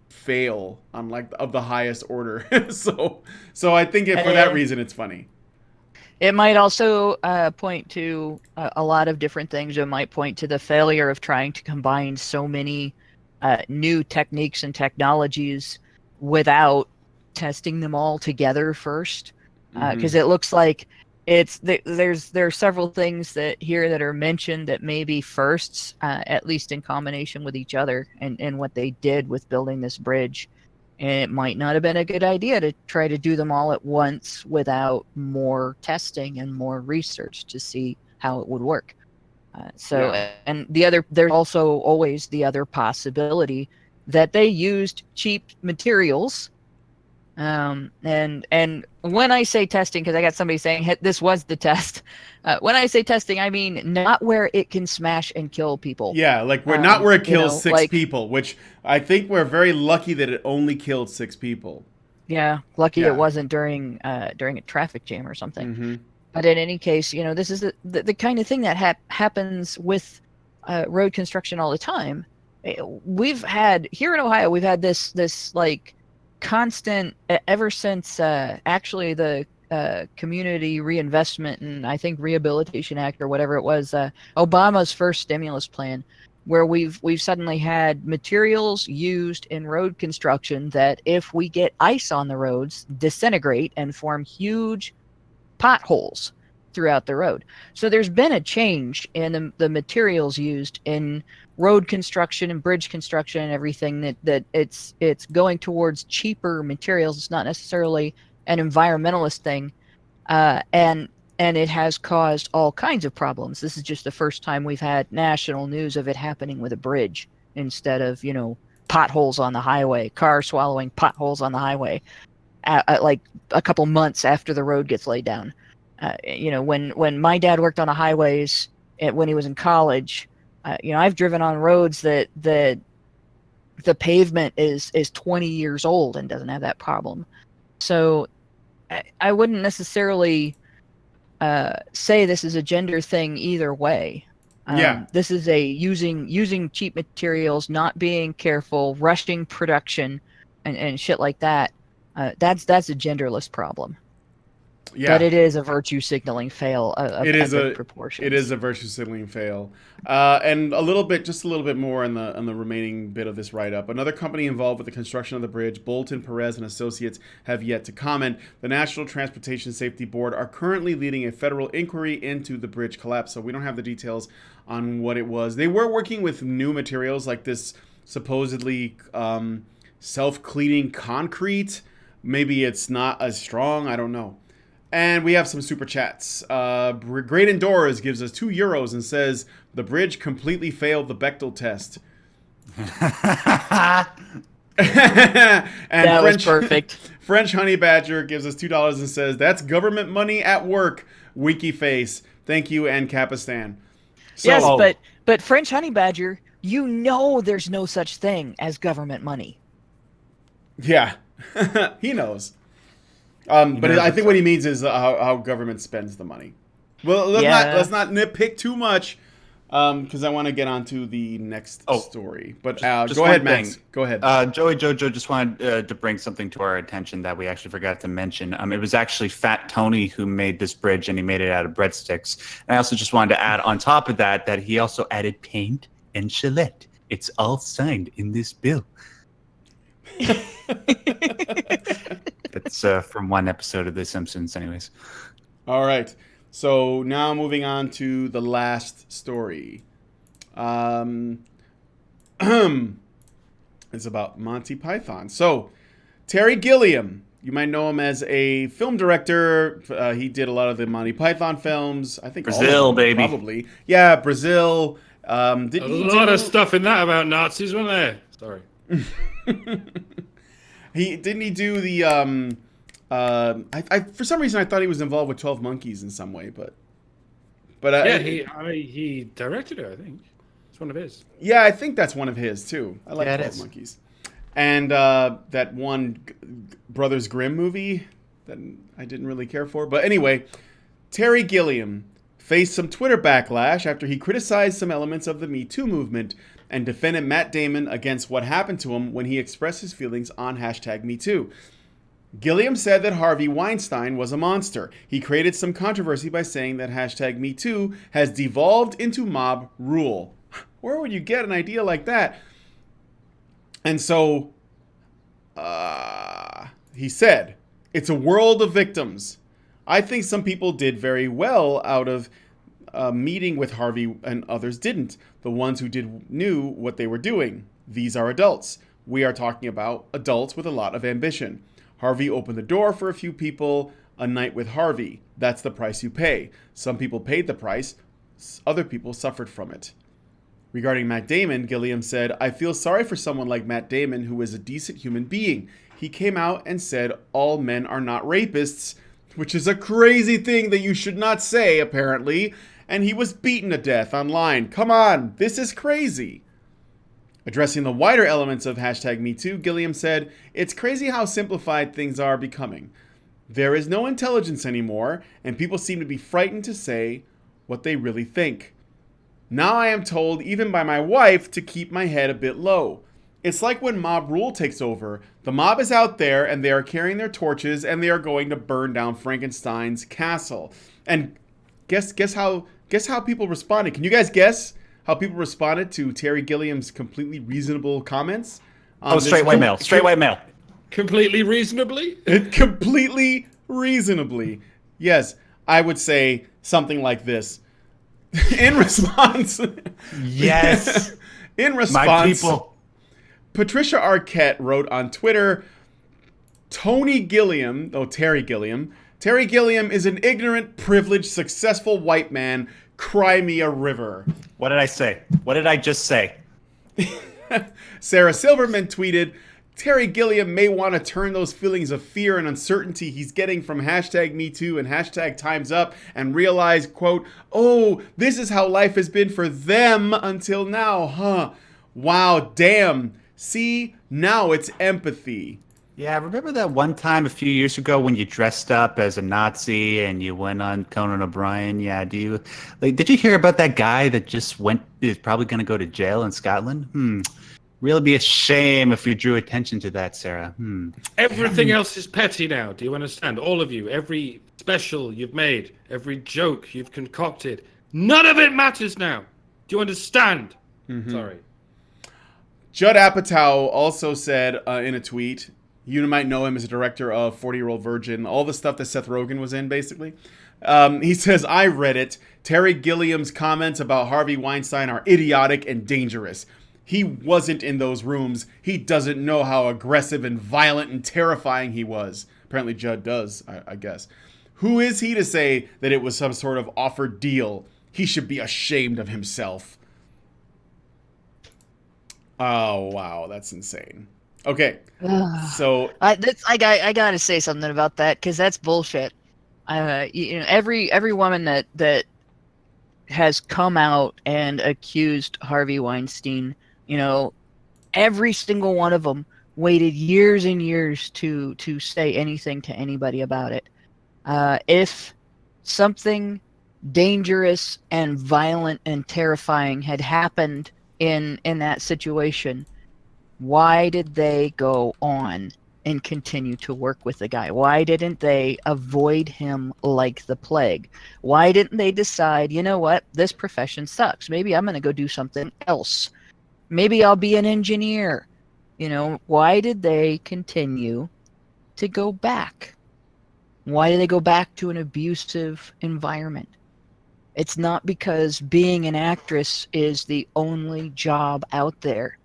fail on of the highest order. so I think for that reason it's funny. It might also point to a lot of different things. It might point to the failure of trying to combine so many new techniques and technologies without testing them all together first, because it looks like there are several things that are mentioned that may be firsts, at least in combination with each other and what they did with building this bridge. And it might not have been a good idea to try to do them all at once without more testing and more research to see how it would work. And there's also always the other possibility that they used cheap materials. And when I say testing, because I got somebody saying, hey, this was the test. When I say testing, I mean not where it can smash and kill people. Yeah, like we're not where it kills six people, which I think we're very lucky that it only killed 6 people. Yeah, lucky it wasn't during a traffic jam or something. Mm-hmm. But in any case, this is the kind of thing that happens with road construction all the time. We've had here in Ohio, we've had this like constant ever since actually the Community Reinvestment and I think Rehabilitation Act or whatever it was, Obama's first stimulus plan, where we've suddenly had materials used in road construction that, if we get ice on the roads, disintegrate and form huge potholes throughout the road. So there's been a change in the materials used in road construction and bridge construction and everything, that it's going towards cheaper materials. It's not necessarily an environmentalist thing, and it has caused all kinds of problems. This is just the first time we've had national news of it happening with a bridge instead of potholes on the highway, cars swallowing potholes on the highway, like a couple months after the road gets laid down. When my dad worked on the highways when he was in college, I've driven on roads that the pavement is 20 years old and doesn't have that problem. So I wouldn't necessarily say this is a gender thing either way. This is using cheap materials, not being careful, rushing production, and shit like that. That's a genderless problem. Yeah. But it is a virtue signaling fail of epic proportions. It is a virtue signaling fail. And just a little bit more on the remaining bit of this write-up. Another company involved with the construction of the bridge, Bolton, Perez, and Associates, have yet to comment. The National Transportation Safety Board are currently leading a federal inquiry into the bridge collapse, so we don't have the details on what it was. They were working with new materials like this supposedly self-cleaning concrete. Maybe it's not as strong. I don't know. And we have some super chats. Great Indoors gives us €2 and says, the bridge completely failed the Bechtel test. And that was perfect. French Honey Badger gives us $2 and says, that's government money at work, winky face. Thank you, and Capistan. So, yes, but French Honey Badger, there's no such thing as government money. Yeah, he knows. But I think what he means is how government spends the money. Well, let's not nitpick too much, because I want to get on to the next story. But just go ahead, Max. Go ahead. Joey Jojo just wanted to bring something to our attention that we actually forgot to mention. It was actually Fat Tony who made this bridge, and he made it out of breadsticks. And I also just wanted to add on top of that he also added paint and Gillette. It's all signed in this bill. That's from one episode of The Simpsons, anyways. All right. So now moving on to the last story. It's about Monty Python. So Terry Gilliam You might know him as a film director. He did a lot of the Monty Python films. I think all of Brazil, them, baby. probably. Yeah, Brazil. Did A he lot do- of stuff in that about Nazis, wasn't there? Sorry. Didn't he do the I for some reason I thought he was involved with 12 Monkeys in some way, but Yeah, he directed it, I think. It's one of his. yeah, I think that's one of his too. I like Yeah, it 12 is. Monkeys. And that one Brothers Grimm movie that I didn't really care for. But anyway, Terry Gilliam faced some Twitter backlash after he criticized some elements of the Me Too movement and defended Matt Damon against what happened to him when he expressed his feelings on #MeToo. Gilliam said that Harvey Weinstein was a monster. He created some controversy by saying that #MeToo has devolved into mob rule. Where would you get an idea like that? And so, he said, it's a world of victims. I think some people did very well out of meeting with Harvey and others didn't. The ones who did knew what they were doing. These are adults. We are talking about adults with a lot of ambition. Harvey opened the door for a few people. A night with Harvey. That's the price you pay. Some people paid the price. Other people suffered from it. Regarding Matt Damon, Gilliam said, I feel sorry for someone like Matt Damon who is a decent human being. He came out and said all men are not rapists, which is a crazy thing that you should not say, apparently. And he was beaten to death online. Come on, this is crazy. Addressing the wider elements of #MeToo, Gilliam said, it's crazy how simplified things are becoming. There is no intelligence anymore, and people seem to be frightened to say what they really think. Now I am told, even by my wife, to keep my head a bit low. It's like when mob rule takes over. The mob is out there, and they are carrying their torches, and they are going to burn down Frankenstein's castle. And guess how people responded. Can you guys guess how people responded to Terry Gilliam's completely reasonable comments? Oh, straight white male. Straight white male. Completely reasonably? Completely reasonably. Yes, I would say something like this. In response. Yes. In response. My people. Patricia Arquette wrote on Twitter, Terry Gilliam is an ignorant, privileged, successful white man. Cry me a river. What did I say? What did I just say? Sarah Silverman tweeted, Terry Gilliam may want to turn those feelings of fear and uncertainty he's getting from #MeToo and #TimesUp and realize, quote, oh, this is how life has been for them until now, huh? Wow, damn. See, now it's empathy. Yeah, remember that one time a few years ago when you dressed up as a Nazi and you went on Conan O'Brien? Yeah, did you hear about that guy that is probably going to go to jail in Scotland? Really be a shame if we drew attention to that, Sarah. Everything else is petty now. Do you understand? All of you, every special you've made, every joke you've concocted, none of it matters now. Do you understand? Sorry. Judd Apatow also said in a tweet, you might know him as a director of 40-Year-Old Virgin, all the stuff that Seth Rogen was in, basically. He says, I read it. Terry Gilliam's comments about Harvey Weinstein are idiotic and dangerous. He wasn't in those rooms. He doesn't know how aggressive and violent and terrifying he was. Apparently Judd does, I guess. Who is he to say that it was some sort of offered deal? He should be ashamed of himself. Oh, wow. That's insane. Okay. So I gotta say something about that because that's bullshit. Every woman that has come out and accused Harvey Weinstein, every single one of them waited years and years to say anything to anybody about it. If something dangerous and violent and terrifying had happened in that situation, why did they go on and continue to work with the guy? Why didn't they avoid him like the plague? Why didn't they decide, you know what, this profession sucks. Maybe I'm going to go do something else. Maybe I'll be an engineer. Why did they continue to go back? Why did they go back to an abusive environment? It's not because being an actress is the only job out there.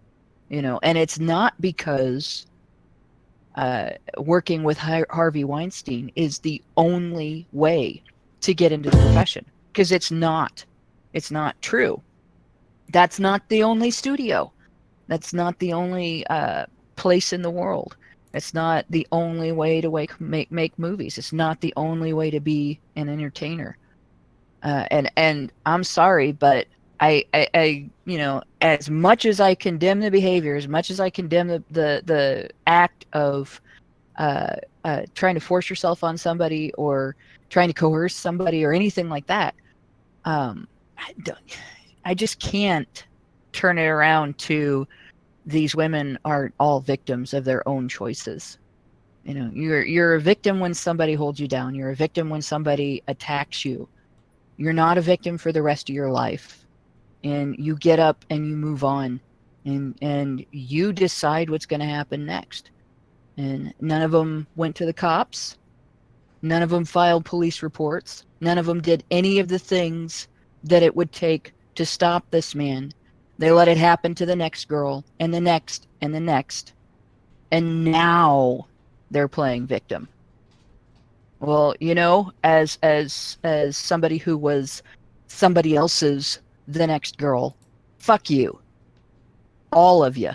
And it's not because working with Harvey Weinstein is the only way to get into the profession, because it's not true. That's not the only studio. That's not the only place in the world. It's not the only way to make movies. It's not the only way to be an entertainer. And I'm sorry, but I as much as I condemn the behavior, as much as I condemn the act of trying to force yourself on somebody or trying to coerce somebody or anything like that, I just can't turn it around to these women are all victims of their own choices. You're a victim when somebody holds you down. You're a victim when somebody attacks you. You're not a victim for the rest of your life. And you get up and you move on, and you decide what's going to happen next. And none of them went to the cops. None of them filed police reports. None of them did any of the things that it would take to stop this man. They let it happen to the next girl and the next and the next. And now they're playing victim. Well, as somebody who was somebody else's the next girl, fuck you. All of you.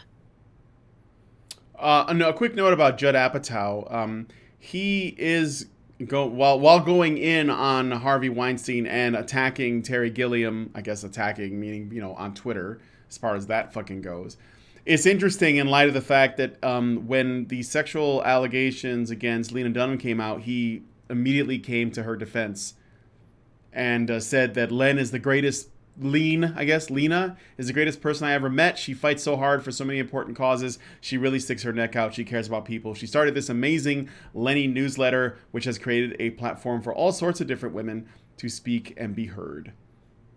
A quick note about Judd Apatow. He is while going in on Harvey Weinstein and attacking Terry Gilliam. I guess attacking meaning on Twitter, as far as that fucking goes. It's interesting in light of the fact that when the sexual allegations against Lena Dunham came out, he immediately came to her defense and said that Lena is the greatest person I ever met. She fights so hard for so many important causes. She really sticks her neck out. She cares about people. She started this amazing Lenny newsletter, which has created a platform for all sorts of different women to speak and be heard.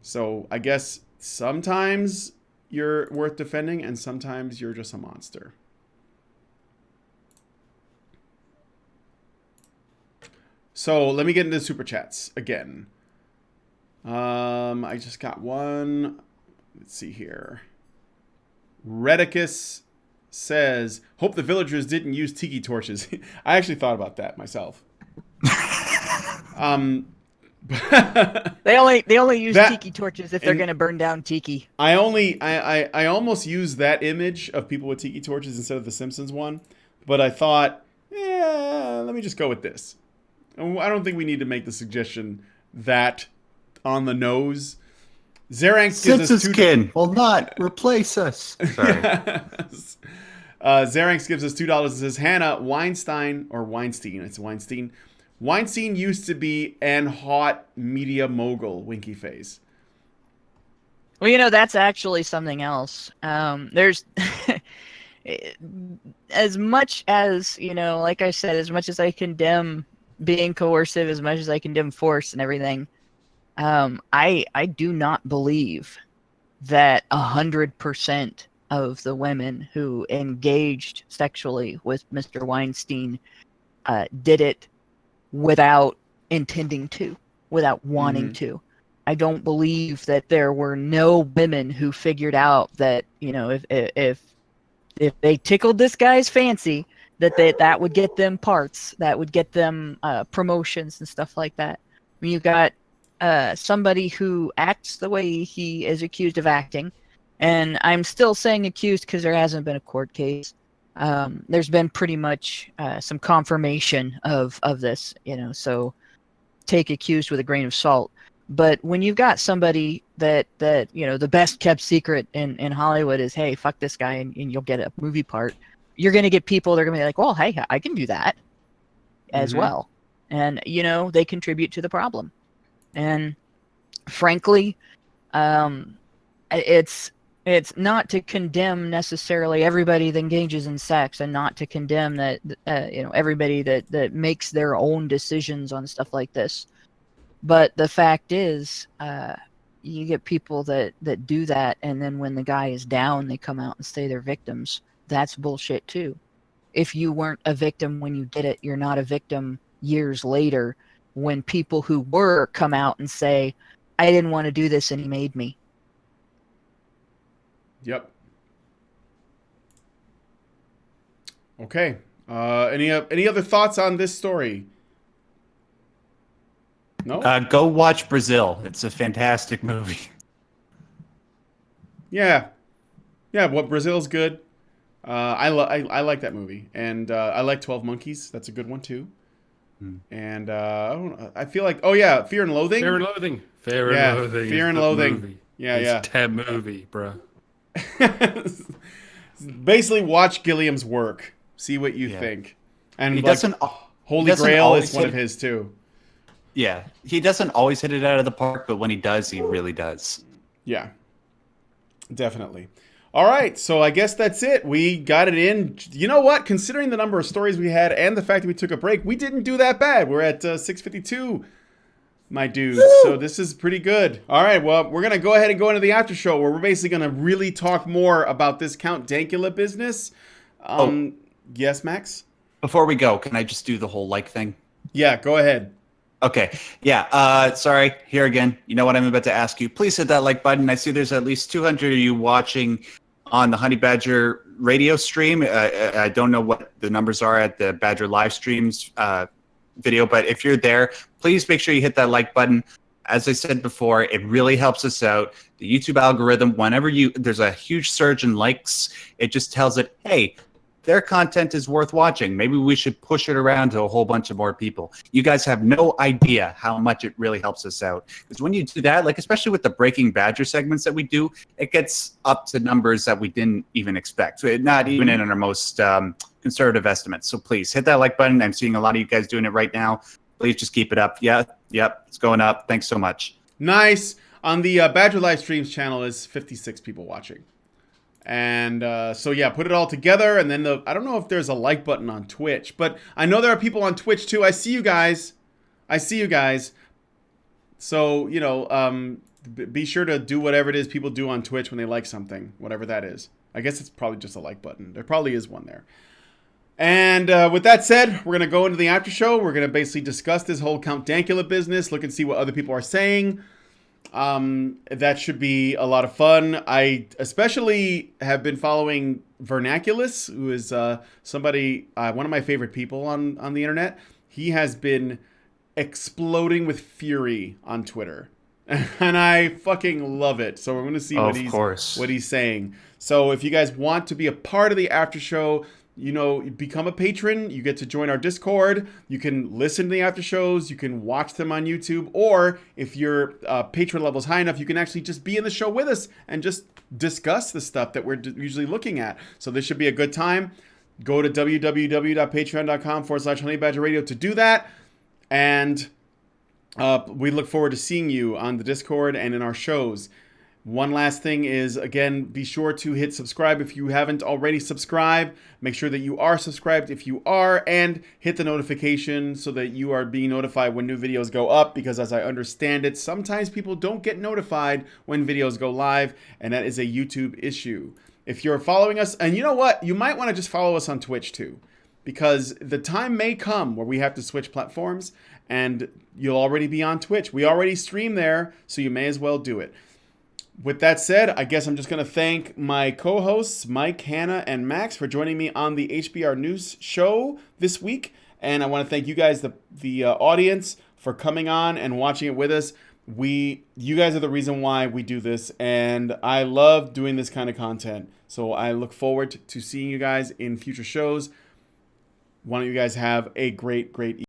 So I guess sometimes you're worth defending and sometimes you're just a monster. So let me get into super chats again. I just got one. Let's see here. Redicus says, hope the villagers didn't use tiki torches. I actually thought about that myself. They only use tiki torches if they're going to burn down tiki. I almost used that image of people with tiki torches instead of the Simpsons one, but I thought, let me just go with this. I don't think we need to make the suggestion that on the nose. Zeranx gives us Kin will not replace us. Sorry. Yes. Zeranx gives us $2 and says, Hannah Weinstein it's Weinstein. Weinstein used to be an hot media mogul, winky face. Well, that's actually something else. There's as much as, like I said, as much as I condemn being coercive, as much as I condemn force and everything, I do not believe that 100% of the women who engaged sexually with Mr. Weinstein did it without intending to, without wanting to. I don't believe that there were no women who figured out that, if they tickled this guy's fancy, that would get them parts, that would get them promotions and stuff like that. I mean, you got somebody who acts the way he is accused of acting, and I'm still saying accused because there hasn't been a court case. There's been pretty much some confirmation of this, so take accused with a grain of salt. But when you've got somebody that the best kept secret in Hollywood is, hey, fuck this guy and you'll get a movie part, you're going to get people that are going to be like, well, hey, I can do that as well. And, they contribute to the problem. And frankly, it's not to condemn necessarily everybody that engages in sex, and not to condemn that everybody that makes their own decisions on stuff like this. But the fact is, you get people that do that, and then when the guy is down, they come out and say they're victims. That's bullshit too. If you weren't a victim when you did it, you're not a victim years later when people who were come out and say, I didn't want to do this and he made me. Yep. Okay. Any other thoughts on this story? No. Go watch Brazil. It's a fantastic movie. Yeah. Well, Brazil's good. I like that movie, and I like 12 Monkeys. That's a good one too. And I feel like Fear and Loathing. Fear and Loathing. Fear and Loathing. Movie. Yeah, it's 10 movie, bro. Basically, watch Gilliam's work. See what you think. And He like, doesn't. Holy he doesn't Grail always is one hit of his too. Yeah, he doesn't always hit it out of the park, but when he does, he really does. Yeah, definitely. All right, so I guess that's it. We got it in. You know what? Considering the number of stories we had and the fact that we took a break, we didn't do that bad. We're at 6:52, my dudes. So this is pretty good. All right, well, we're going to go ahead and go into the after show where we're basically going to really talk more about this Count Dankula business. Yes, Max? Before we go, can I just do the whole like thing? Yeah, go ahead. Okay. Yeah. Sorry. Here again. You know what I'm about to ask you? Please hit that like button. I see there's at least 200 of you watching on the Honey Badger radio stream. I don't know what the numbers are at the Badger live streams video, but if you're there, please make sure you hit that like button. As I said before, it really helps us out. The YouTube algorithm, whenever there's a huge surge in likes, it just tells it, hey, their content is worth watching. Maybe we should push it around to a whole bunch of more people. You guys have no idea how much it really helps us out. Because when you do that, like especially with the Breaking Badger segments that we do, it gets up to numbers that we didn't even expect. So not even in our most conservative estimates. So please hit that like button. I'm seeing a lot of you guys doing it right now. Please just keep it up. Yep, it's going up. Thanks so much. Nice. On the Badger live streams channel is 56 people watching. And so yeah, put it all together, and then I don't know if there's a like button on Twitch, but I know there are people on Twitch too. I see you guys. So be sure to do whatever it is people do on Twitch when they like something, whatever that is. I guess it's probably just a like button. There probably is one there. And with that said, we're gonna go into the after show. We're gonna basically discuss this whole Count Dankula business, look and see what other people are saying. That should be a lot of fun. I especially have been following Vernaculus, who is somebody, one of my favorite people on the internet. He has been exploding with fury on Twitter, and I fucking love it. So we're going to see what he's saying. So if you guys want to be a part of the after show, become a patron. You get to join our Discord. You can listen to the after shows. You can watch them on YouTube. Or if your patron level is high enough, you can actually just be in the show with us and just discuss the stuff that we're usually looking at. So this should be a good time. Go to www.patreon.com/honeybadgerradio to do that. And we look forward to seeing you on the Discord and in our shows. One last thing is, again, be sure to hit subscribe if you haven't already subscribed. Make sure that you are subscribed if you are, and hit the notification so that you are being notified when new videos go up, because as I understand it, sometimes people don't get notified when videos go live, and that is a YouTube issue. If you're following us, and you know what? You might want to just follow us on Twitch too, because the time may come where we have to switch platforms, and you'll already be on Twitch. We already stream there, so you may as well do it. With that said, I guess I'm just going to thank my co-hosts, Mike, Hannah, and Max, for joining me on the HBR News show this week. And I want to thank you guys, the audience, for coming on and watching it with us. You guys are the reason why we do this, and I love doing this kind of content. So I look forward to seeing you guys in future shows. Why don't you guys have a great